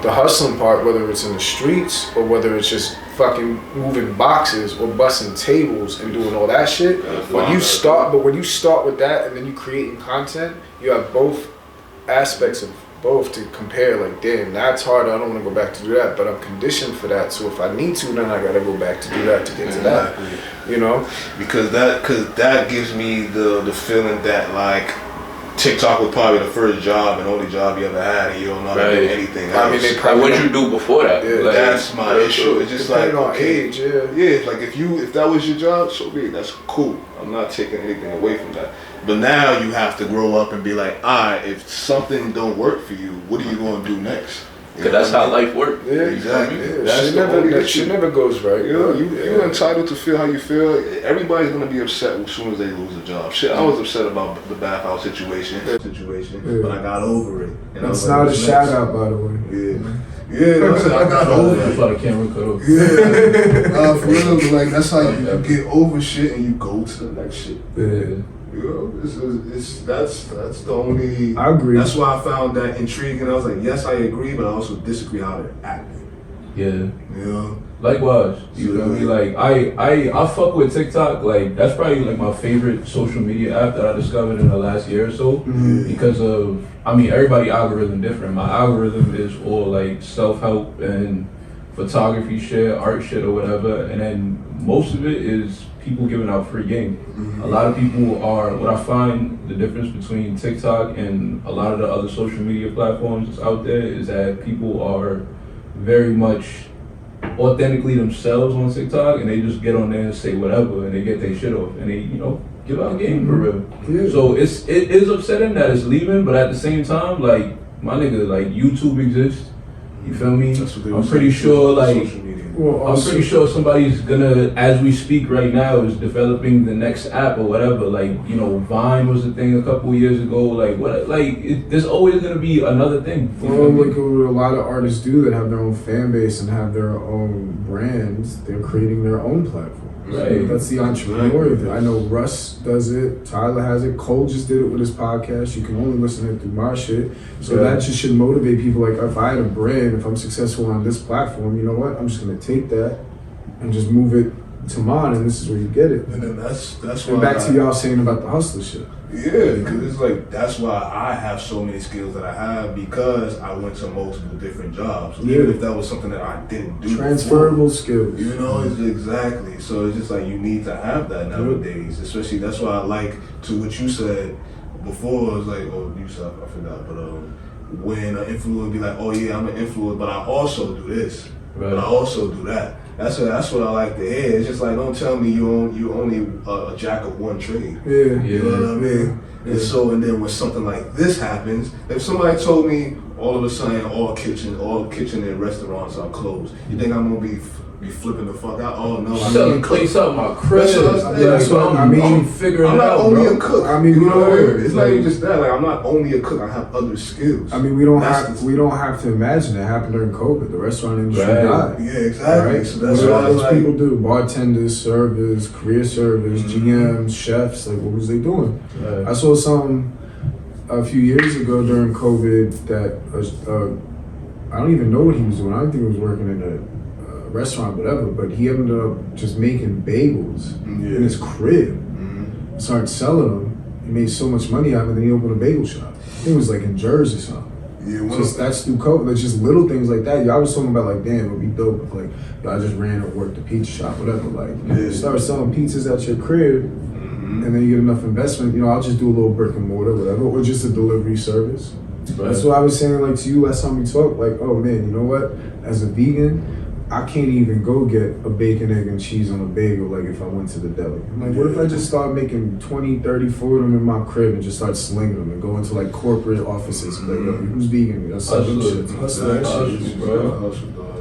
the hustling part, whether it's in the streets or whether it's just fucking moving boxes or busting tables and doing all that shit. When you start with that and then you creating content, you have both aspects of both to compare. Like, damn, that's hard. I don't want to go back to do that, but I'm conditioned for that. So if I need to, then I gotta go back to do that to get to that. You know, because that gives me the feeling that like TikTok was probably the first job and only job you ever had, and you don't know how to do anything else. I mean, they probably what you do before that. Yeah, like, that's my issue. It's just like, on age, like if that was your job, so be it. That's cool. I'm not taking anything away from that. But now you have to grow up and be like, alright, if something don't work for you, what are you going to do next? Because that's how life works. Yeah, exactly. That shit never goes right. You're entitled to feel how you feel. Everybody's gonna be upset as soon as they lose a job. Shit, I was upset about the bathhouse situation, but I got over it. And that's not a shout out, by the way. I got over it. That's why the camera cut off. For real, but like that's how you get over shit and you go to the next shit. You know, that's the only. I agree. That's why I found that intriguing. I was like, yes, I agree, but I also disagree how they're acting. Yeah. You know. Likewise. You feel me? Like I fuck with TikTok. Like that's probably like my favorite social media app that I discovered in the last year or so. Because of, I mean, everybody algorithm different. My algorithm is all like self-help and photography shit, art shit or whatever, and then most of it is people giving out free game. A lot of people are, what I find the difference between TikTok and a lot of the other social media platforms out there is that people are very much authentically themselves on TikTok, and they just get on there and say whatever, and they get their shit off, and they, you know, give out game for real. Yeah. So it is upsetting that it's leaving, but at the same time, like, my nigga, like, YouTube exists. You feel me? I'm pretty sure, like, I'm pretty sure somebody's gonna, as we speak right now, is developing the next app or whatever. Like, you know, Vine was a thing a couple of years ago. Like, what? Like, there's always gonna be another thing. Well, look at what a lot of artists do that have their own fan base and have their own brands. They're creating their own platform. Right. That's the entrepreneur thing. I know Russ does it. Tyler has it. Cole just did it with his podcast. You can only listen to it through my shit. So that just should motivate people. Like, if I had a brand, if I'm successful on this platform, you know what? I'm just gonna take that and just move it to mine, and this is where you get it. And then that's And why back to y'all saying about the hustler shit. Yeah, because it's like that's why I have so many skills that I have because I went to multiple different jobs. So even if that was something that I didn't do, transferable before, skills. You know, it's exactly. So it's just like you need to have that nowadays. Especially that's why I like to what you said before. It was like, oh, you said I forgot, but when an influencer be like, oh yeah, I'm an influencer, but I also do this, but I also do that. That's what I like to hear. It's just like, don't tell me you only a jack of one trade. Yeah. You know what I mean? Yeah. And then when something like this happens, if somebody told me all of a sudden all kitchen and restaurants are closed, you think I'm gonna be flipping the fuck out? Oh no, selling plates out my crib. That's what I mean. I'm figuring I'm it not out, only bro. a cook. I mean, you know, it's it's not even just that. Like I'm not only a cook. I have other skills. I mean, we don't have to imagine it happened during COVID. The restaurant industry died. Yeah, exactly. Right? So that's what why those like, people do: bartenders, servers, career servers, GMs, chefs. Like, what was they doing? Right. I saw some a few years ago during COVID that I don't even know what he was doing. I don't think he was working in a restaurant, whatever. But he ended up just making bagels in his crib. Started selling them. He made so much money out of it. Then he opened a bagel shop. I think it was like in Jersey or something. Yeah, That's through COVID. Like just little things like that. Y'all was talking about like, damn, it'd be dope if like y'all just ran or worked a pizza shop, whatever. Like start selling pizzas at your crib, and then you get enough investment. You know, I'll just do a little brick and mortar, whatever, or just a delivery service. Right. That's what I was saying like to you last time we talked. Like, oh man, you know what? As a vegan, I can't even go get a bacon, egg, and cheese on a bagel like if I went to the deli. I'm like, what if I just start making 20, 30, 40 of them in my crib and just start slinging them and go into like corporate offices and be like, yo, who's vegan? That's some shit. Hustle that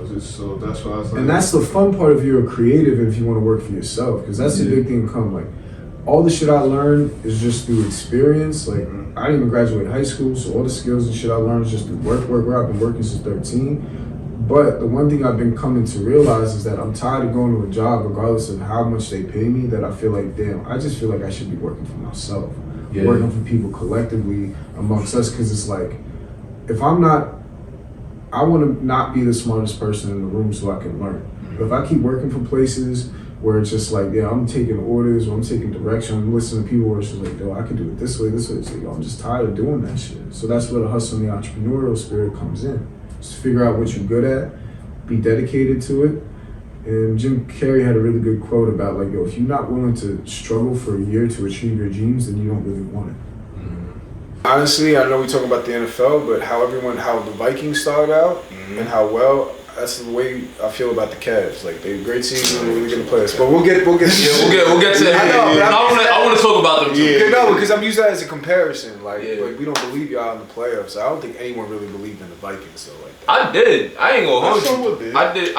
shit. So that's why I was like, and that's the fun part if you're a creative and if you want to work for yourself, because that's the big thing come like all the shit I learned is just through experience. Like I didn't even graduate high school, so all the skills and shit I learned is just through work. I've been working since 13. But the one thing I've been coming to realize is that I'm tired of going to a job, regardless of how much they pay me, that I feel like, damn, I just feel like I should be working for myself. Yeah. Working for people collectively amongst us, because it's like, if I'm not, I want to not be the smartest person in the room so I can learn. But if I keep working for places where it's just like, yeah, I'm taking orders or I'm taking direction, I'm listening to people where it's just like, yo, I can do it this way. It's like, yo, I'm just tired of doing that shit. So that's where the hustle and the entrepreneurial spirit comes in. Just figure out what you're good at, be dedicated to it. And Jim Carrey had a really good quote about like, yo, if you're not willing to struggle for a year to achieve your dreams, then you don't really want it. Honestly, I know we talk about the NFL, but how the Vikings started out and how well, that's the way I feel about the Cavs. Like they had a great season, and really gonna play us. But we'll get to that. I want to talk about them too. Yeah, no, because I'm using that as a comparison. Like we don't believe y'all in the playoffs. I don't think anyone really believed in the Vikings though. Like that. I did. I ain't gonna hold you. I did.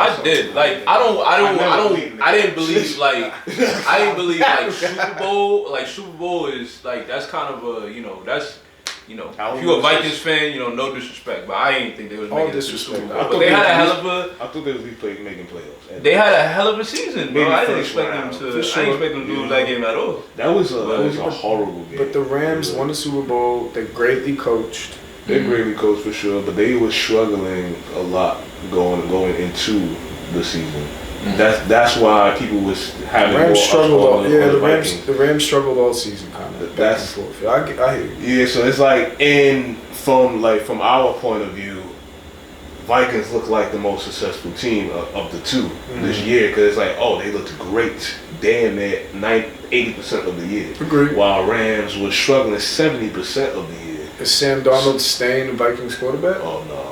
Like I didn't believe like Super Bowl. Like Super Bowl is like that's kind of a that's. If you're a Vikings fan, no disrespect, but I ain't think they was making disrespect. But they had a hell of a. I thought they was making playoffs. They had a hell of a season, bro. I didn't expect them to. I didn't expect them to lose that game at all. That was a horrible game. But the Rams won the Super Bowl. They greatly coached. They greatly coached for sure, but they were struggling a lot going into the season. That's why people was having Rams more struggled. The Rams struggled all season, kind of. That's I hear you. Yeah, so it's like from our point of view, Vikings look like the most successful team of the two this year because it's like, oh, they looked great, damn near 80% of the year. Agreed. While Rams was struggling 70% of the year. Is Sam Darnold staying the Vikings quarterback? Oh no,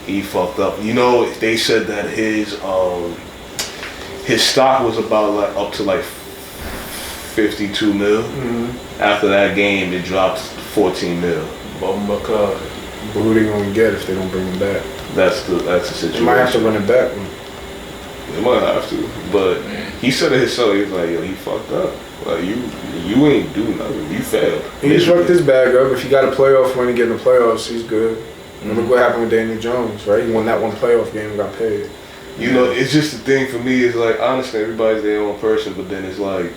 he fucked up. They said that his stock was about up to 52 mil. After that game, it dropped 14 mil. Oh my God. But who they gonna get if they don't bring him back? That's the situation. They might have to run it back. They might have to. But he said it himself. He was like, yo, he fucked up. Like, you ain't do nothing. You failed. He fucked his bag up. If he got a playoff win and get in the playoffs, he's good. Look what happened with Daniel Jones, right? He won that one playoff game and got paid. It's just the thing for me is like, honestly, everybody's their own person, but then it's like,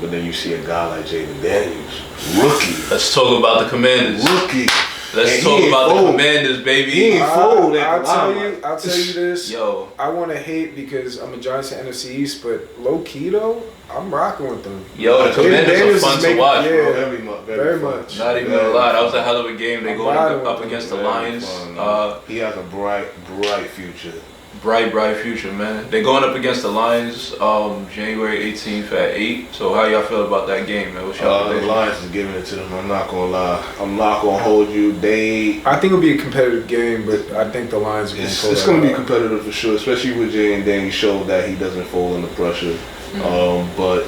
you see a guy like Jaden Daniels, rookie. Let's talk about the Commanders. Rookie. Let's And talk he about ain't the fold. Commanders, baby. He ain't fold at I'll the tell limelight. you. I'll tell you this. Yo, I want to hate because I'm a Giants fan NFC East, but low key though, I'm rocking with them. yo, the David Commanders Daniels are fun is to making- watch, yeah. bro. Very fun. much. Not even Very gonna lie, that was a fun. hell of a game. They I'm going riding up with against them. the Lions. He has a bright future. Bright future, man. They're going up against the Lions January 18th at 8. So how y'all feel about that game, man? What's y'all The prediction? Lions is giving it to them. I'm not gonna lie. I'm not gonna hold you. I think it'll be a competitive game, but I think the Lions are going to pull It's that going to be out. competitive for sure, especially with Jay and Dan. He showed that he doesn't fold under pressure. But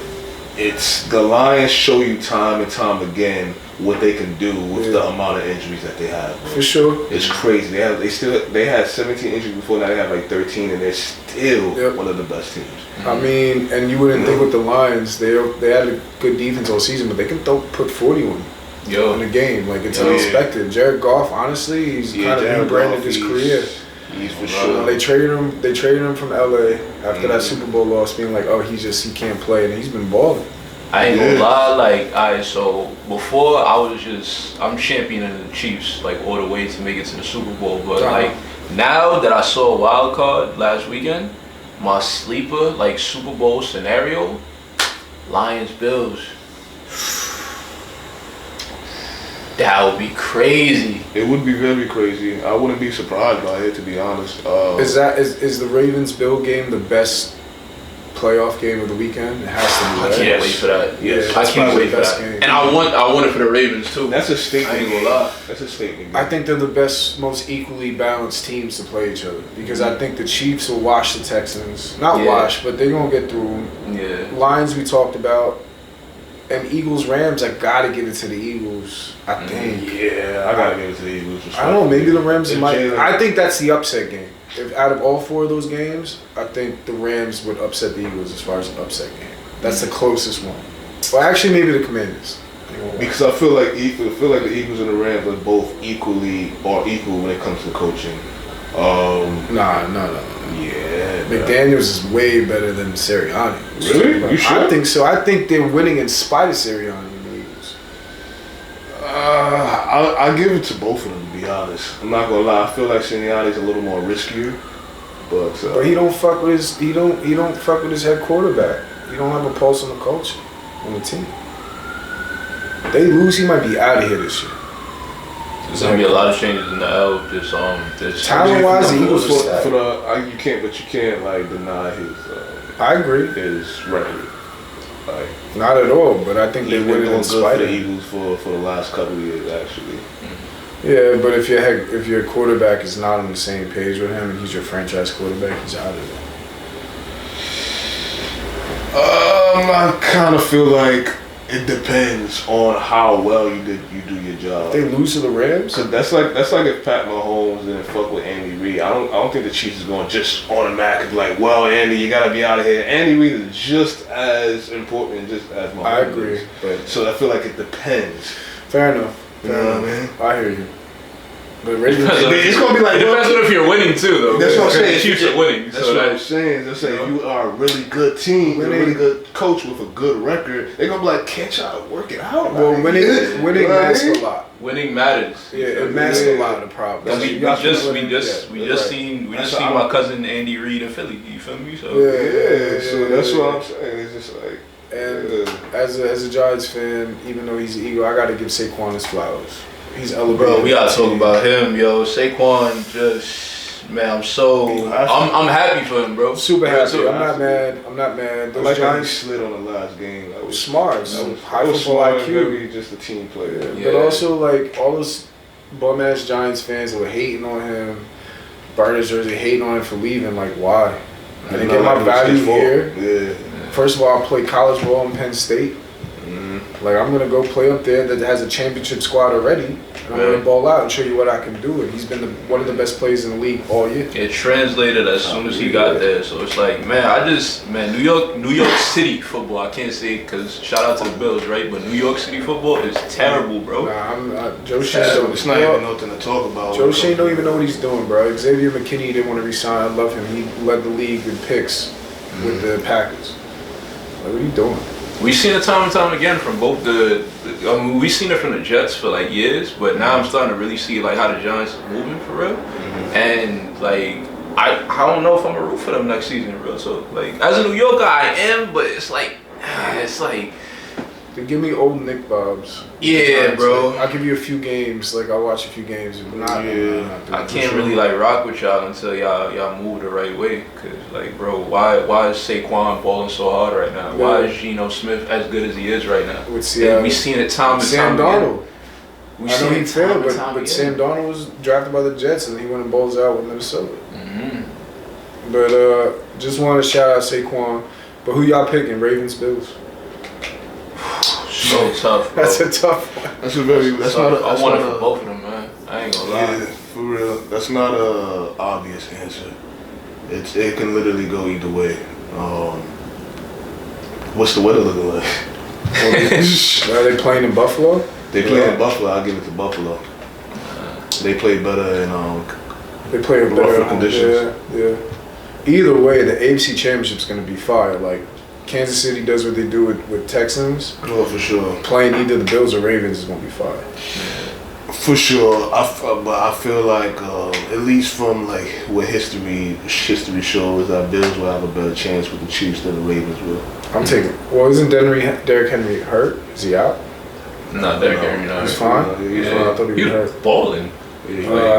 it's the Lions show you time and time again what they can do with the amount of injuries that they have. For sure. It's crazy. They had 17 injuries before. Now they have like 13, and they're still one of the best teams. I mean, and you wouldn't think with the Lions, they had a good defense all season, but they can put 40 on you in a game. Like, it's unexpected. Jared Goff, honestly, he's kind of Jared rebranded Goff, his career. He's for sure. They traded him from LA after that Super Bowl loss, being like, oh, he can't play, and he's been balling. I ain't gonna lie, like, so before I'm championing the Chiefs, like, all the way to make it to the Super Bowl, but like, now that I saw a wild card last weekend, my sleeper, like, Super Bowl scenario, Lions-Bills. That would be crazy. It would be very crazy. I wouldn't be surprised by it, to be honest. Is the Ravens-Bill game the best playoff game of the weekend? It has to be. I Right? can't wait for that. Yes. I can't wait for best that. game. And I want it for the Ravens too. That's a statement. I ain't gonna lie. That's a statement. I think they're the best, most equally balanced teams to play each other because I think the Chiefs will wash the Texans. Not wash, but they're gonna get through them. Yeah. Lions we talked about, and Eagles Rams. I gotta give it to the Eagles. I think. Yeah, I gotta give it to the Eagles. I don't know. Maybe the Rams If might. Jalen- I think that's the upset game. If out of all four of those games, I think the Rams would upset the Eagles as far as an upset game. That's the closest one. Well, actually, maybe the Commanders. Because I feel like the Eagles and the Rams are both equal when it comes to coaching. Nah. Yeah. McDaniels is way better than Sirianni. Really? You sure? I think so. I think they're winning in spite of Sirianni and the Eagles. I'll give it to both of them, to be honest. I'm not gonna lie. I feel like Sirianni's a little more riskier, but he don't fuck with his he don't fuck with his head quarterback. He don't have a pulse on the culture on the team. They lose, he might be out of here this year. There's gonna be a lot of changes in the L. This Talent-wise, the Eagles are stacked. you can't like deny I agree. his record. Like, Not at all, but I think he's they been win it doing in good spite for of the it. Eagles for the last couple of years, actually. Yeah, but if your quarterback is not on the same page with him and he's your franchise quarterback, he's out of there. I kind of feel like it depends on how well you do your job. If they lose to the Rams, Cause that's like if Pat Mahomes didn't fuck with Andy Reid. I don't think the Chiefs is going to just automatically like, well, Andy, you gotta be out of here. Andy Reid is just as important and just as Mahomes. I agree. is. But So I feel like it depends. fair enough. You know what I mean? I hear you. But Ravens, It's gonna be like, it depends on if you're winning too, though. That's what I'm saying. The Chiefs are winning. That's so what I'm that, saying. They're saying you are a really good team, a really good coach with a good record. They're gonna be like, can't y'all work it out? well, Like, winning you know what I masks mean? a lot. winning matters. Yeah, it masks a lot of the problems. And we just seen That's my cousin Andy Reid in Philly. You feel me? So Yeah, so that's what I'm saying. It's just like, And as a Giants fan, even though he's an Eagle, I gotta give Saquon his flowers. He's elevated. bro, we gotta talk about him, yo. Saquon just, man, I'm happy for him, bro. Super happy. Too. I'm not mad. I Those like how he Giants slid on the last game. That was smart. High football IQ. Very just a team player. Yeah. But also, like, all those bum-ass Giants fans that were hating on him, burning his jersey, hating on him for leaving, like, why? I didn't get my value here. Yeah. First of all, I played college ball in Penn State. Like, I'm going to go play up there that has a championship squad already. And I'm going to ball out and show you what I can do. And he's been one of the best players in the league all year. It translated as soon as he got there, so it's like, man, New York City football. I can't say because shout out to the Bills, right? But New York City football is terrible, bro. Nah, Joe Shane don't. It's not even nothing to talk about. Joe Shane don't even know what he's doing, bro. Xavier McKinney didn't want to resign. I love him. He led the league in picks with the Packers. Like, what are you doing? We've seen it time and time again from both we've seen it from the Jets for like years, but now I'm starting to really see like how the Giants is moving for real. And like I don't know if I'm gonna root for them next season, real. So like as a New Yorker, I am, but it's like They give me old Nick Bobs. yeah, bro. Like, I'll give you a few games. Like I'll watch a few games, but not. I can't really like rock with y'all until y'all move the right way. Cause like, bro, why is Saquon balling so hard right now? Yeah. Why is Geno Smith as good as he is right now? With Seattle, we seen it time and Sam time Darnold. again. We I know seen he it failed, time and time but again. Sam Darnold was drafted by the Jets, and he went and balls out with Minnesota. Mm-hmm. But just want to shout out Saquon. But who y'all picking? Ravens, Bills. So tough, bro. That's a tough one. That's a very. That's So, not. I want it for both of them, man. I ain't gonna lie. Yeah, for real. That's not a obvious answer. It can literally go either way. What's the weather looking like? Are they playing in Buffalo? They play in Buffalo. I'll give it to Buffalo. They play better in They play in rougher better conditions. Yeah. Either way, the AFC Championship's going to be fire. Like Kansas City does what they do with Texans. Oh, for sure. Playing either the Bills or Ravens is going to be fire. For sure. But I feel like at least from like what history shows, that Bills will have a better chance with the Chiefs than the Ravens will. I'm taking. Well, isn't Derrick Henry hurt? Is he out? Not Derrick Henry, no. He's fine. He's fine. I thought he was hurt. balling. I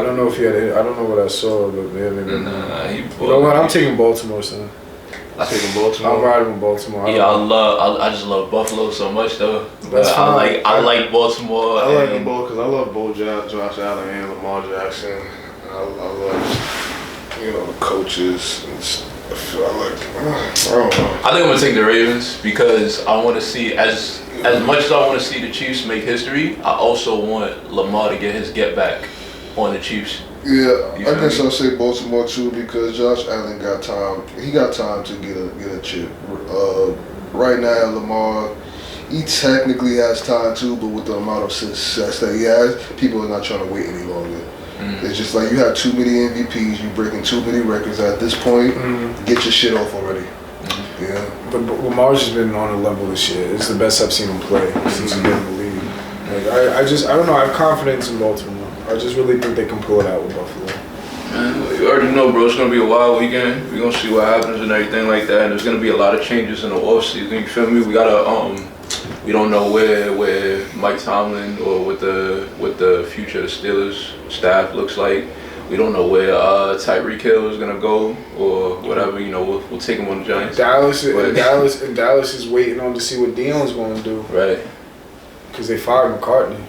don't know if he had. I don't know what I saw, but maybe. Nah, he You know what? I'm taking Baltimore, son. I take I'm Baltimore. riding with Baltimore. Yeah, I just love Buffalo so much though. That's fine. I like Baltimore. I like and them both because I love both Josh Allen and Lamar Jackson. I love the coaches and stuff. I like. I don't know. I think I'm gonna take the Ravens because I want to see as much as I want to see the Chiefs make history. I also want Lamar to get his get back on the Chiefs. Yeah, You I feel guess me? I'll say Baltimore too because Josh Allen got time. He got time to get a chip. Right now, Lamar, he technically has time too, but with the amount of success that he has, people are not trying to wait any longer. It's just like you have too many MVPs, you breaking too many records at this point. Get your shit off already. Yeah. But Lamar's just been on a level this year. It's the best I've seen him play since he's been in the league. Like I don't know. I have confidence in Baltimore. I just really think they can pull it out with Buffalo. Man, you already know, bro. It's gonna be a wild weekend. We're gonna see what happens and everything like that. And there's gonna be a lot of changes in the offseason. You feel me? We gotta we don't know where Mike Tomlin or what the future of the Steelers staff looks like. We don't know where Tyreek Hill is gonna go or whatever. You know, we'll take him on the Giants. Dallas is waiting on to see what Dion's going to do Right. because they fired McCartney.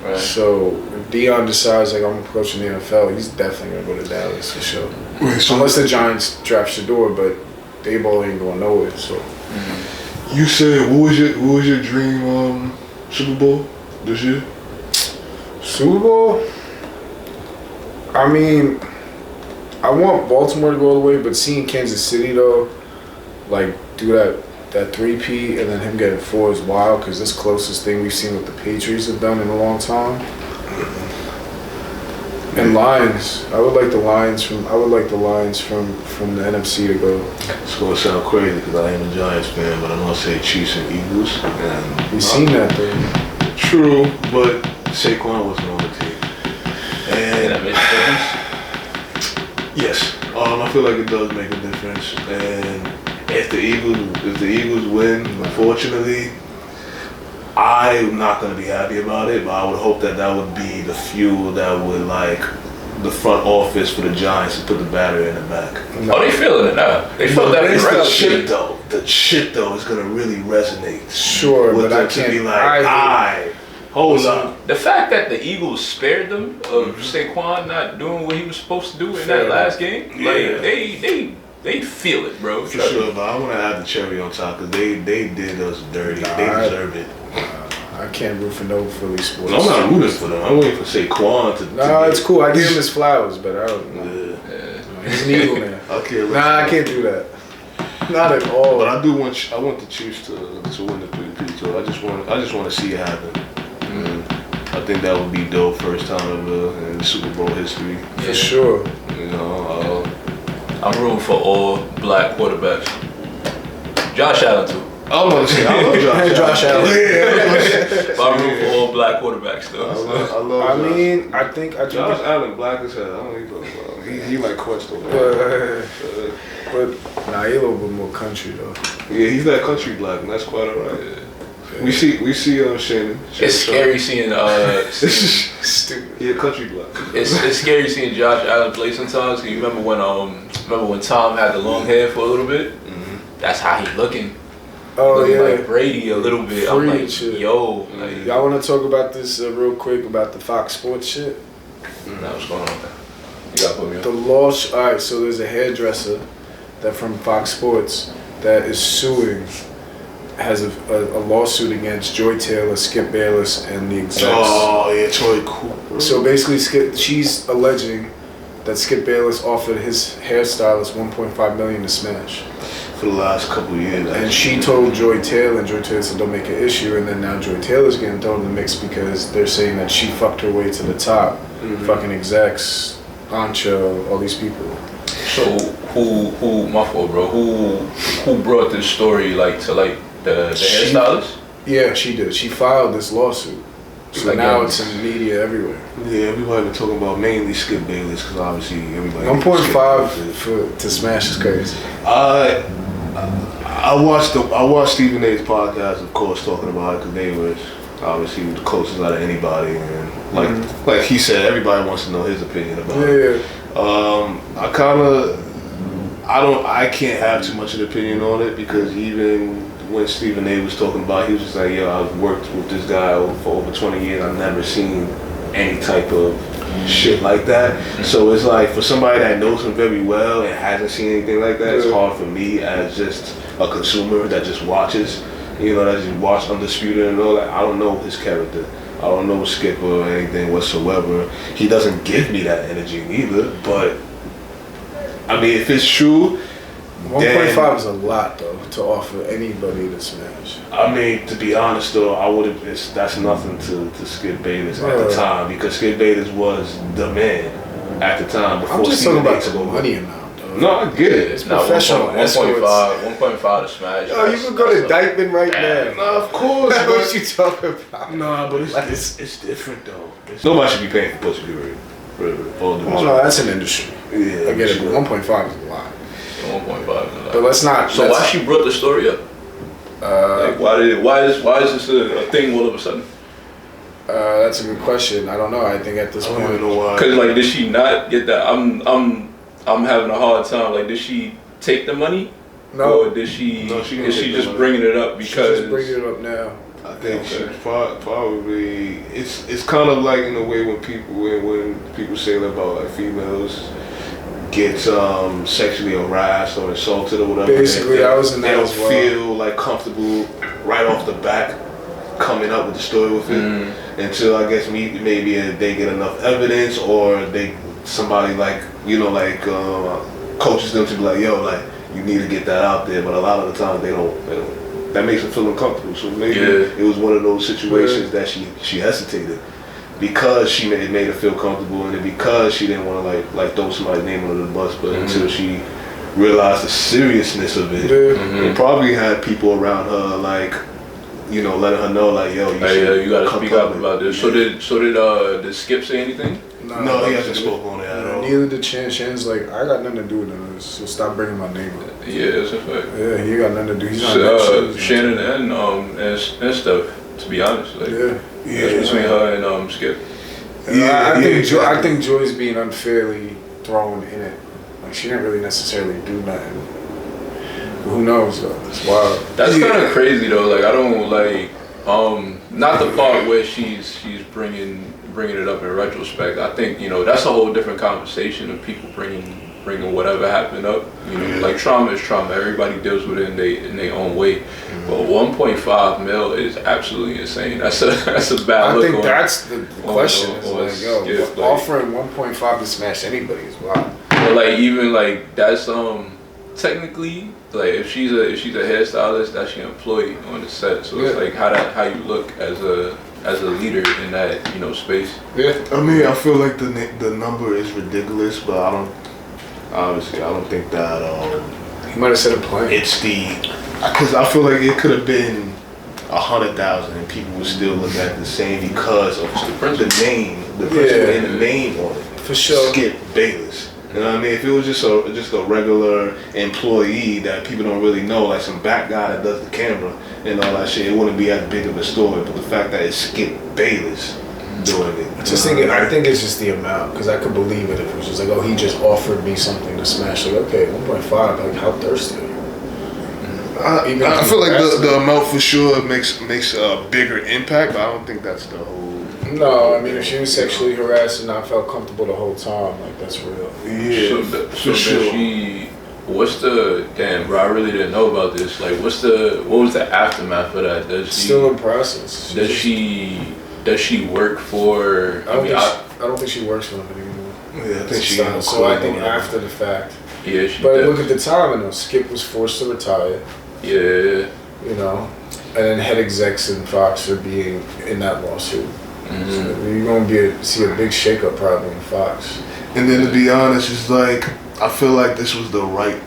Right. So if Dion decides like I'm approaching the NFL, he's definitely gonna go to Dallas for sure. Wait, so Unless the Giants draft Shador, but they ball ain't going nowhere. So you said what was your dream Super Bowl this year? Super Bowl. I mean, I want Baltimore to go all the way, but seeing Kansas City though, like do that 3-peat and then him getting 4 is wild because this closest thing we've seen what the Patriots have done in a long time. And Lions, I would like the Lions from the NFC to go. It's gonna sound crazy because I am a Giants fan, but I'm gonna say Chiefs and Eagles. And We've seen that though. True, but Saquon wasn't on the team. And that And makes a difference. yes, I feel like it does make a difference. And if the Eagles win, unfortunately, I'm not gonna be happy about it. But I would hope that would be the fuel that would like the front office for the Giants to put the battery in the back. Oh, they feeling it now. They felt that in the It's regular the chip season. though. The chip though is gonna really resonate. Sure, With but I them to can't. be like, hold up. The fact that the Eagles spared them of Saquon not doing what he was supposed to do in that last game, like they feel it, bro. For sure, but I want to add the cherry on top because they did us dirty. They deserve it. I can't root for no Philly sports. I'm not rooting for them. I'm waiting for Saquon to. Nah, it's cool. I give him his flowers, but I don't know. Yeah. He's an Eagle man. Okay. Nah, I can't do that. Not at all. But I want the Chiefs to win the 3-peat. So I just want to see it happen. I think that would be dope. First time ever in Super Bowl history. For sure. You know. I'm rooting for all black quarterbacks. Josh Allen too. I'm gonna say I love Josh Allen. But I'm rooting for all black quarterbacks though. I love I mean, I think Josh Allen black as hell. I don't even know about him. He like Kuest over. but nah, he a little bit more country though. Yeah, he's that country black, and that's quite alright. Yeah. We see Shannon. It's scary seeing Stupid. Yeah, country black. it's scary seeing Josh Allen play sometimes. 'Cause you remember when Tom had the long hair for a little bit? Mm-hmm. That's how he looking. Oh looking yeah, like Brady a little bit. I'm Free like, shit. yo, like, y'all want to talk about this real quick about the Fox Sports shit? Nah, what's going on? You gotta put me on. The law. All right, so there's a hairdresser that from Fox Sports that is suing, has a lawsuit against Joy Taylor, Skip Bayless, and the execs. Oh yeah, Troy Cool. So basically, she's alleging that Skip Bayless offered his hairstylist $1.5 million to smash. For the last couple of years. And she told Joy Taylor, and Joy Taylor said don't make an issue, and then now Joy Taylor's getting thrown in the mix because they're saying that she fucked her way to the top. Fucking execs, Ancho, all these people. So who my fault, bro? Who brought this story to the hairstylist? Yeah, she did. She filed this lawsuit. So now it's in media everywhere. Yeah, everybody been talking about mainly Skip Bayless because obviously everybody. 1.5 to smash is crazy. I watched Stephen A's podcast, of course, talking about it because they were obviously the closest out of anybody, and like he said, everybody wants to know his opinion about it. I can't have too much of an opinion on it because even when Stephen A was talking about it, he was just like, yo, I've worked with this guy for over 20 years, I've never seen any type of shit like that. So it's like, for somebody that knows him very well and hasn't seen anything like that, it's hard for me as just a consumer that just watches, that just watch Undisputed and all that. I don't know his character. I don't know Skip or anything whatsoever. He doesn't give me that energy neither, but I mean, if it's true, 1.5 is a lot though to offer anybody to smash. I mean, to be honest though, I would have. That's nothing to Skip Bayless at the time because Skip Bayless was the man at the time. Before I'm just Stephen talking about took the over. money amount though. No, I get it. It's professional. 1.5 to smash. Yo, you can go to Dykeman right now. No, of course. What you talking about? Nah, but it's different though. Nobody should be paying for pussy, really. Oh no, that's an industry. Yeah, I get it. But 1.5 is a lot. 1.5 is a lot. But let's not. So why she brought the story up? Why is this a thing all of a sudden? That's a good question. I don't know. I think at this point, I don't even know why. Cause did she not get that? I'm having a hard time. Did she take the money? No. Or did she? No, she is she didn't take just the money. bringing it up she's because? just bringing it up now. I think she probably it's kind of like in a way when people say about females get sexually harassed or assaulted or whatever. Basically, I was in that they don't as well. feel comfortable right off the bat coming up with the story with it until I guess maybe they get enough evidence or somebody coaches them to be like, yo, you need to get that out there. But a lot of the time they don't. That makes them feel uncomfortable. So maybe it was one of those situations that she hesitated because she made her feel comfortable, and then because she didn't want to throw somebody's name under the bus. But until she realized the seriousness of it, and probably had people around her letting her know yo, you gotta speak up about this. So did Skip say anything? No, he hasn't spoken on it at all. Neither did Chan. Chan's like, I got nothing to do with none of this, so stop bringing my name up. Yeah, that's a fact. Yeah, he got nothing to do. He's not Shannon and stuff. To be honest, that's between her and Skip. I think Joy's being unfairly thrown in it. She didn't really necessarily do nothing. But who knows though? It's wild. That's kind of crazy though. I don't not the part where she's bringing it up in retrospect. I think that's a whole different conversation of people bringing whatever happened up. Trauma is trauma. Everybody deals with it in their own way. But 1.5 mil is absolutely insane. That's a bad look. I think that's the question. Skip, offering 1.5 to smash anybody is wild. But that's technically if she's a hairstylist, that's your employee on the set. So it's how you look as a leader in that space. Yeah. I mean, I feel like the number is ridiculous, but I don't think that he might have said a plan. it's the Because I feel like it could have been 100,000 and people would still look at the same because of the name, the person in the name on it. For sure. Skip Bayless. You know what I mean? If it was just a regular employee that people don't really know, like some back guy that does the camera and all that shit, it wouldn't be as big of a story. But the fact that it's Skip Bayless doing it. I think it's just the amount, because I could believe it if it was just like, oh, he just offered me something to smash. Like, okay, 1.5, like, how thirsty are you? I feel like the amount for sure makes a bigger impact, but I don't think that's the whole. No, I mean, if she was sexually harassed and I felt comfortable the whole time, like, that's real. Yeah, so she, what's the, damn bro, I really didn't know about this. Like, what was the aftermath of that? Still in process. Does she work for? I don't think she works for them anymore. Yeah, I think she. So I think after the fact. Yeah, but look at the timing though. Skip was forced to retire. Yeah. You know, and then head execs in Fox are being in that lawsuit. Mm-hmm. So you're gonna see a big shakeup probably in Fox. And then to be honest, it's like I feel like this was the right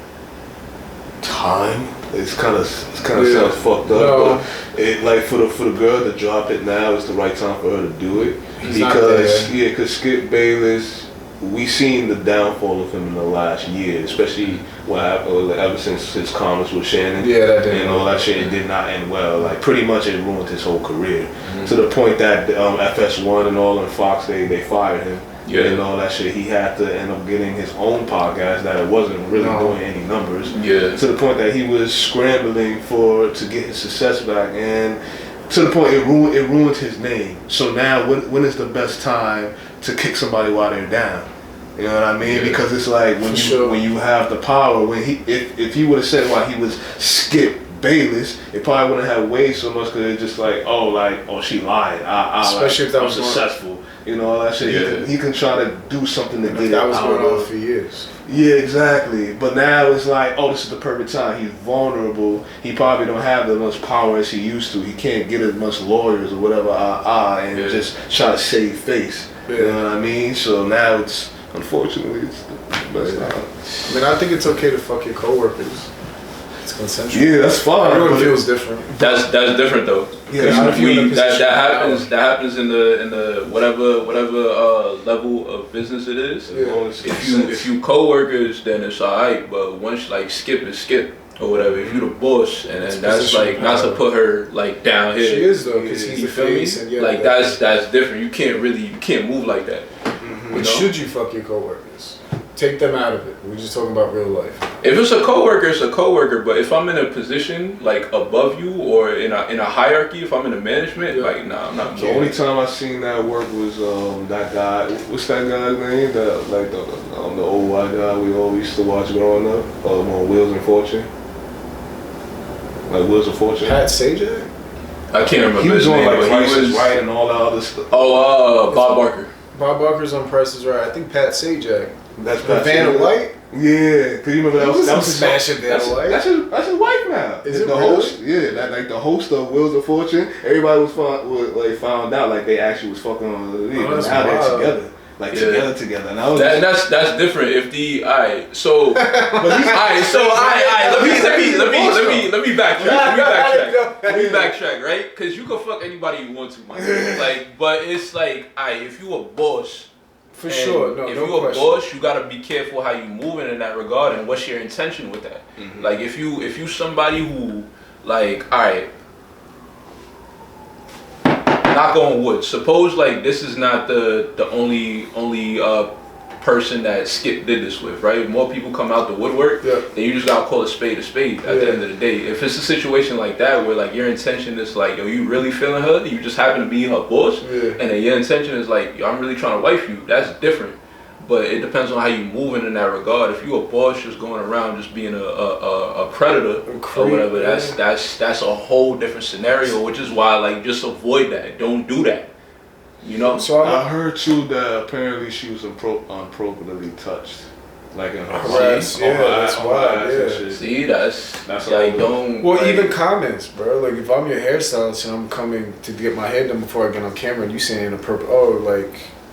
time. It's kind of sounds fucked up, but it like for the girl to drop it now is the right time for her to do it. Because Skip Bayless, we seen the downfall of him in the last year, especially what happened ever since his comments with Shannon. Yeah, that did. And all that shit, it did not end well. Like pretty much it ruined his whole career to the point that FS1 and all and Fox they fired him. Yeah, and all that shit. He had to end up getting his own podcast that it wasn't really doing any numbers. Yeah, to the point that he was scrambling to get his success back, and to the point it ruined his name. So now, when is the best time to kick somebody while they're down? You know what I mean? Yeah. Because it's like when you have the power. When if he would have said why he was Skip Bayless, it probably wouldn't have weighed so much because it's just like she lied. Especially if that was successful. You know, all that shit. Yeah. He can try to do something to get it. That was going on for years. Yeah, exactly. But now it's like, this is the perfect time. He's vulnerable. He probably don't have as much power as he used to. He can't get as much lawyers or whatever, and just try to save face. Yeah. You know what I mean? So now unfortunately, it's the best time. I mean, I think it's okay to fuck your coworkers. It's consensual. Yeah, that's fine. Everyone feels different. That's different though. Yeah, that happens in the whatever level of business it is. Yeah. If you coworkers, then it's alright. But once like Skip is Skip or whatever, if you the boss, and then that's like not to put her like down here. She is though, because he's the face. And like that's different. You can't move like that. Mm-hmm. But should you fuck your coworkers? Take them out of it. We're just talking about real life. If it's a coworker, it's a coworker. But if I'm in a position like above you or in a hierarchy, if I'm in a management, like nah, I'm not. The only time I seen that work was that guy. What's that guy's name? The old white guy we always used to watch growing up on Wheels and Fortune. Like Wheels of Fortune. Pat Sajak? I can't remember. He was his on name, like but Price he was is Right and all that other stuff. Bob Barker. Bob Barker's on Price is Right. I think Pat Sajak. That's Pat Vanna White? Yeah, cause you remember that was his smashing Vanna White. That's his wife now. Is it the really? host? Yeah, the host of Wheels of Fortune. Everybody found out like they actually was fucking on the league. Now they're together. Like together. And I was that's different. If the let me backtrack. Let me backtrack, right? Because you can fuck anybody you want to, my nigga. Like, but it's like, if you a boss. For sure, if you're a boss, you gotta be careful how you moving in that regard and what's your intention with that. Mm-hmm. Like if you somebody who like, knock on wood. Suppose like this is not the only person that Skip did this with, right? More people come out the woodwork, then you just gotta call a spade at the end of the day. If it's a situation like that where like your intention is like, yo, you really feeling her, you just happen to be her boss, and then your intention is like, yo, I'm really trying to wife you, that's different. But it depends on how you moving in that regard. If you a boss just going around just being a predator or whatever, that's a whole different scenario, which is why like just avoid that. Don't do that. You know? So I heard too that apparently she was inappropriately touched. Like in her that's wild. See, that's like don't. Well, even comments, bro. Like if I'm your hairstylist and I'm coming to get my hair done before I get on camera, and you saying inappropriate,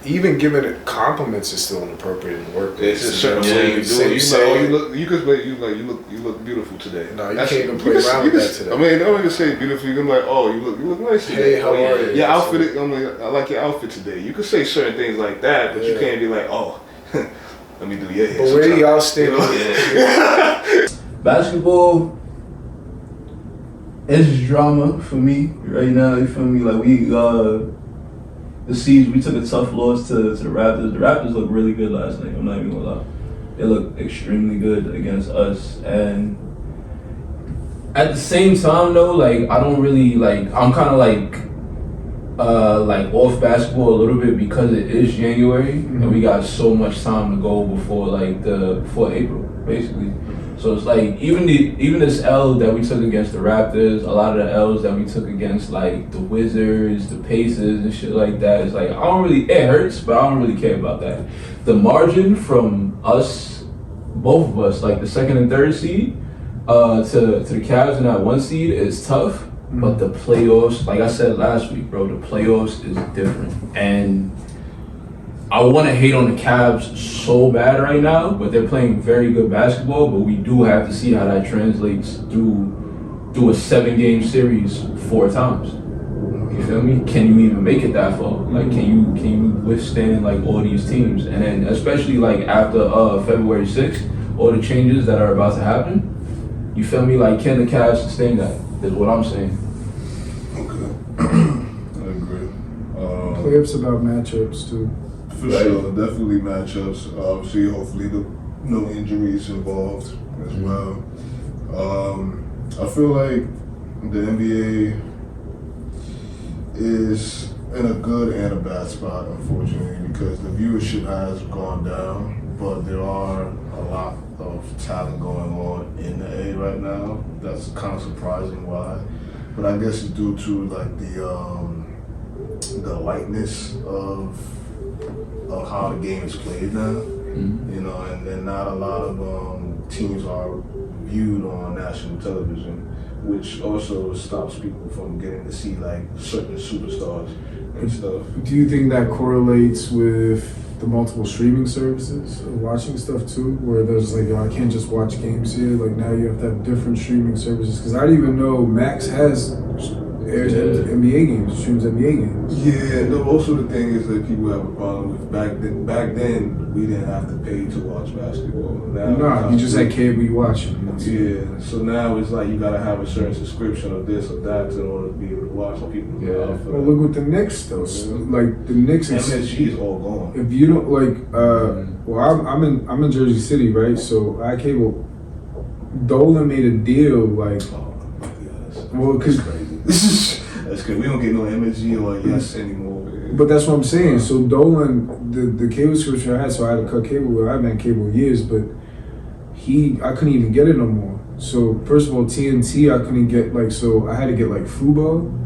even giving it compliments is still inappropriate in the workplace. It's a certain You know, way you do say- it. You say- like, oh, you look beautiful today. No, you That's- can't even play can- around you with can- that today. I mean, don't even say beautiful. You can be like, oh, you look nice today. Hey, how Oh, are you? Your outfit. I mean, I like your outfit today. You can say certain things like that, but you Yeah. can't be like, oh, let me do your hair. But where do sometime. y'all stand? You know? Basketball is drama for me right now. You feel me? Like the Siege, we took a tough loss to the Raptors. The Raptors looked really good last night. I'm not even gonna lie. They looked extremely good against us. And at the same time, though, like I don't really like. I'm kind of like off basketball a little bit because it is January and we got so much time to go before April, basically. So it's like even this L that we took against the Raptors, a lot of the L's that we took against like the Wizards, the Pacers and shit like that, it's like it hurts, but I don't really care about that. The margin from us, both of us, like the second and third seed, to the Cavs in that one seed is tough. But the playoffs, like I said last week, bro, the playoffs is different. And I want to hate on the Cavs so bad right now, but they're playing very good basketball. But we do have to see how that translates through a 7-game series 4 times. You feel me? Can you even make it that far? Like, can you withstand like all these teams? And then especially like after February 6th, all the changes that are about to happen. You feel me? Like, can the Cavs sustain that? Is what I'm saying. Okay. I agree. Playoffs about matchups too. For sure, definitely matchups. Obviously, hopefully, no injuries involved as well. I feel like the NBA is in a good and a bad spot, unfortunately, because the viewership has gone down, but there are a lot of talent going on in the A right now. That's kind of surprising why, but I guess it's due to like the lightness of how the game is played now. You know, and then not a lot of teams are viewed on national television, which also stops people from getting to see like certain superstars and stuff. Do you think that correlates with the multiple streaming services of watching stuff too, where there's like, I can't just watch games here, like now you have to have different streaming services? Because I didn't even know Max airs NBA games, streams NBA games. Yeah, no, also the thing is that people have a problem with back then we didn't have to pay to watch basketball. Now Nah, you just had cable, you watch it. Yeah, so now it's like you gotta have a certain subscription of this or that in order to be able to watch. So people Well, look with the Knicks though. Like the Knicks, MSG is all gone. if you don't like, well, I'm in Jersey City, right? So I had cable. Dolan made a deal like, Oh my gosh. well, because That's good. We don't get no MSG or Yes anymore. Man. But that's what I'm saying. So Dolan, the cable subscription I had, so I had to cut cable. I haven't had cable years, but I couldn't even get it no more. So first of all, TNT I couldn't get like, so I had to get like Fubo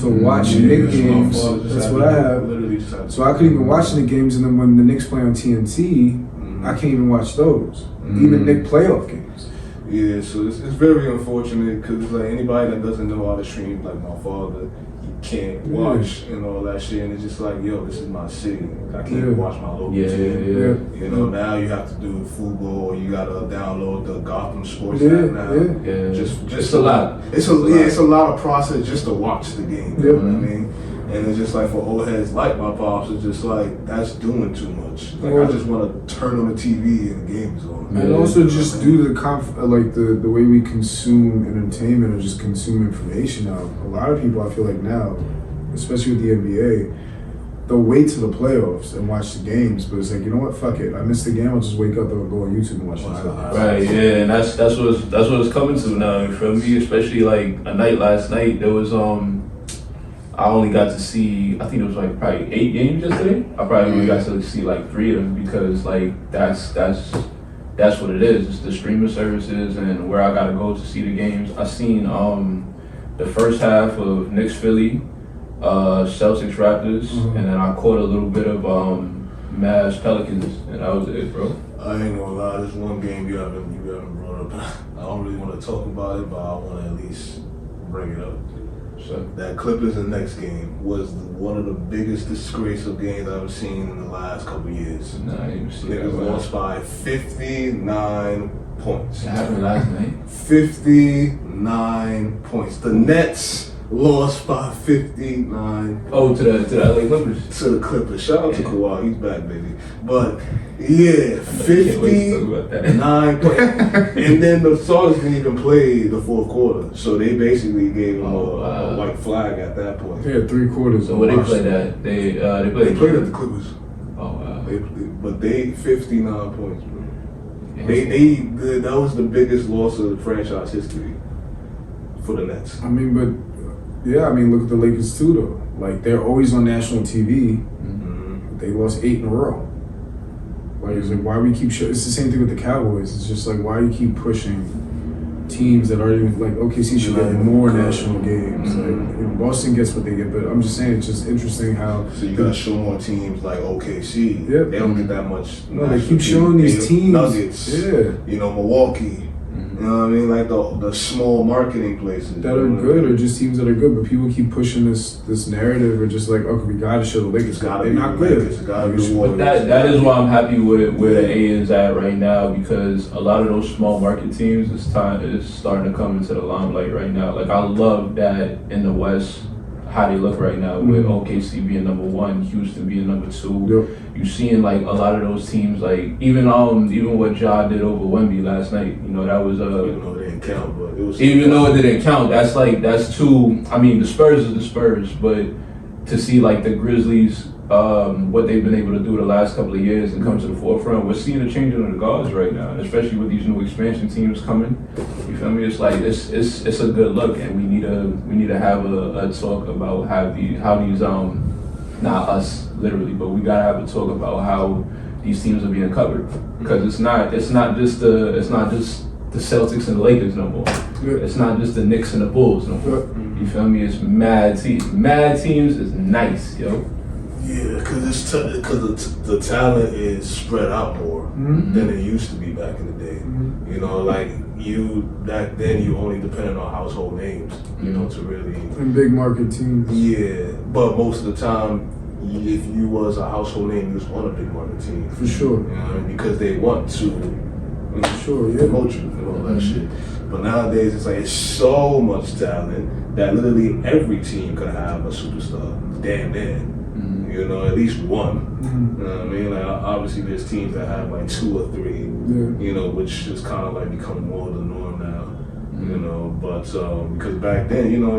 to watch Knicks games. That's what I have. So I couldn't even watch the games, and then when the Knicks play on TNT, I can't even watch those. Even Knicks playoff games. Yeah, so it's very unfortunate because like anybody that doesn't know how to stream, like my father, he can't watch and all that shit, and it's just like, yo, this is my city. I can't watch my local team. You know, now you have to do football, or you gotta download the Gotham Sports app now. Just it's a lot. It's a lot of process just to watch the game. You know what I mean? And it's just like for old heads like my pops, it's just like that's doing too much. Like I just want to turn on the TV and the game is on. And also just due to the way we consume entertainment or just consume information now, a lot of people I feel like now, especially with the NBA, they'll wait till the playoffs and watch the games, but it's like, you know what, fuck it. I missed the game, I'll just wake up and go on YouTube and watch the highlights. Right, yeah, and that's what it's coming to now. You feel me? Especially like a night last night, there was I only got to see, I think it was like probably 8 games yesterday. I probably only got to see like 3 of them because like that's what it is. It's the streaming services and where I gotta go to see the games. I seen the first half of Knicks Philly, Celtics Raptors, and then I caught a little bit of Mavs Pelicans, and that was it, bro. I ain't gonna lie, there's one game you haven't brought up. I don't really want to talk about it, but I want to at least bring it up. So that Clippers and Nets game was one of the biggest disgraceful games I've ever seen in the last couple of years. nah, you see that. Niggas lost by 59 points. It happened last night. 59 points. The Nets lost by 59 Oh, to the LA Clippers. to the Clippers. Shout out to Yeah. Kawhi, he's back, baby. But yeah, Can't wait to talk about that. 59 points. And then the Stars didn't even play the fourth quarter, so they basically gave them a white flag at that point. They had 3 quarters. So what they played at? They They played at the Clippers. Oh wow. But they 59 points, bro. Yeah. That was the biggest loss of franchise history for the Nets. I mean, but yeah, I mean, look at the Lakers too, though. Like they're always on national TV. Mm-hmm. They lost 8 in a row. Like, it's like why we keep? It's the same thing with the Cowboys. It's just like why you keep pushing teams that aren't even like OKC should get more national games. Mm-hmm. Like you know, Boston gets what they get, but I'm just saying it's just interesting how. So you gotta show more teams like OKC. Yep. They don't get that much. No, they national keep showing TV. these teams. Nuggets. Yeah. You know, Milwaukee. You know what I mean? Like the small marketing places That are good, or just teams that are good, but people keep pushing this narrative, or just like, okay, we gotta show the Lakers. It's gotta They're be not the good. Lakers, it's gotta be the But Warriors. that is why I'm happy with where the A is at right now, because a lot of those small market teams is starting to come into the limelight right now. Like I love that in the West, how they look right now with OKC being number 1, Houston being number 2. Yep. You seeing like a lot of those teams, like even what Ja did over Wemby last night. You know that was Even though they didn't count, but it was. even though it didn't count. That's too. I mean, the Spurs is the Spurs, but to see like the Grizzlies, what they've been able to do the last couple of years and come to the forefront, we're seeing a changing of the guards right now, and especially with these new expansion teams coming. You feel me? It's like it's a good look, and we need to have a talk about how these not us literally, but we gotta have a talk about how these teams are being covered, because it's not just the Celtics and the Lakers no more. Yeah. It's not just the Knicks and the Bulls no more. You feel me? It's mad teams. Mad teams is nice, yo. Yeah, because the talent is spread out more than it used to be back in the day. You know, like back then you only depended on household names, you know, to really. And big market teams. Yeah, but most of the time, if you was a household name, you was on a big market team. For sure. You know, because they want to Sure, yeah. promote you and all that shit. But nowadays, it's like it's so much talent that literally every team could have a superstar. Damn near. You know, at least one. You know what I mean? Like obviously, there's teams that have like 2 or 3. Yeah. You know, which is kind of like becoming more the norm now. You know, but because back then, you know,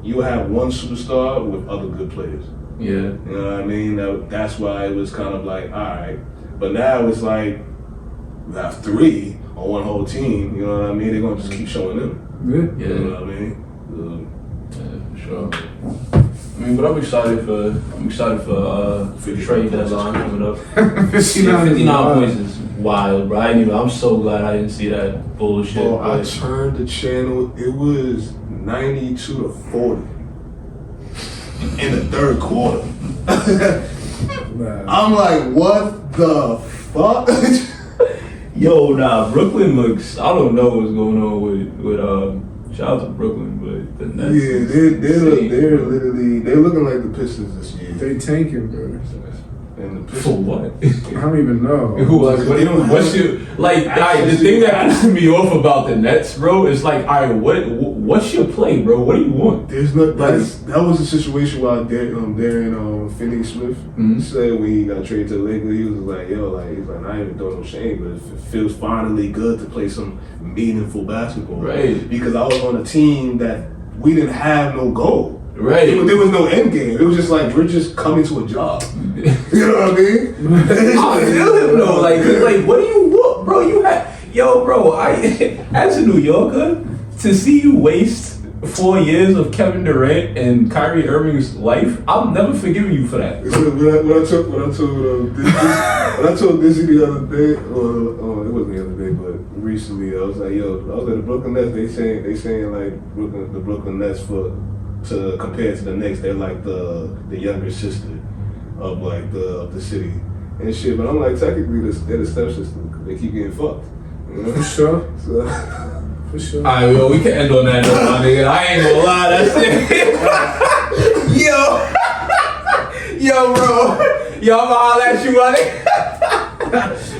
you have one superstar with other good players. Yeah. You know what I mean? That's why it was kind of like, all right. But now it's like, we have 3 on one whole team. You know what I mean? They're going to just keep showing them. Yeah. You know what I mean? Yeah, for sure. I mean, but I'm excited for the trade deadline coming up. 59 points is wild, bro. I'm so glad I didn't see that bullshit. Bro, I but- turned the channel. It was 92-40 in the third quarter. I'm like, what the fuck? Yo, nah, Brooklyn looks. I don't know what's going on with shout out to Brooklyn, but the Nets. Yeah, they're looking like the Pistons this year. They tanking, bro. And the Pistons, For what? I don't even know. Who like what's your like? Alright, the thing that pisses me off about the Nets, bro, is like, alright, what's your play, bro? What do you want? There's no that was a situation where Darren Finney-Smith said when he got traded to the Lakers, he was like, yo, like he's like, I ain't even doing no shame, but it feels finally good to play some meaningful basketball. Right. Because I was on a team that we didn't have no goal. Right. There was no end game. It was just like we're just coming to a job. You know what I mean? I feel him though. Like what do you want, bro? Bro. As a New Yorker, to see you waste 4 years of Kevin Durant and Kyrie Irving's life, I'm never forgiving you for that. When I told Dizzy the other day, it wasn't the other day, but recently, I was like, yo, I was at the Brooklyn Nets. They saying like the Brooklyn Nets to compare to the Knicks, they're like the younger sister of like the city and shit. But I'm like, technically, they're the stepsister. They keep getting fucked. You know? For sure. So, For sure. Alright, well, we can end on that note, my nigga. I ain't gonna lie, that's it. Yo, bro. Yo, I'ma holler at you, buddy.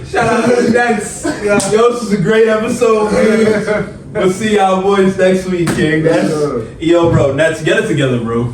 Shout out to the Nets. Yo, this is a great episode, man. We'll see y'all boys next week, King. Yo, bro, Nets, get it together, bro.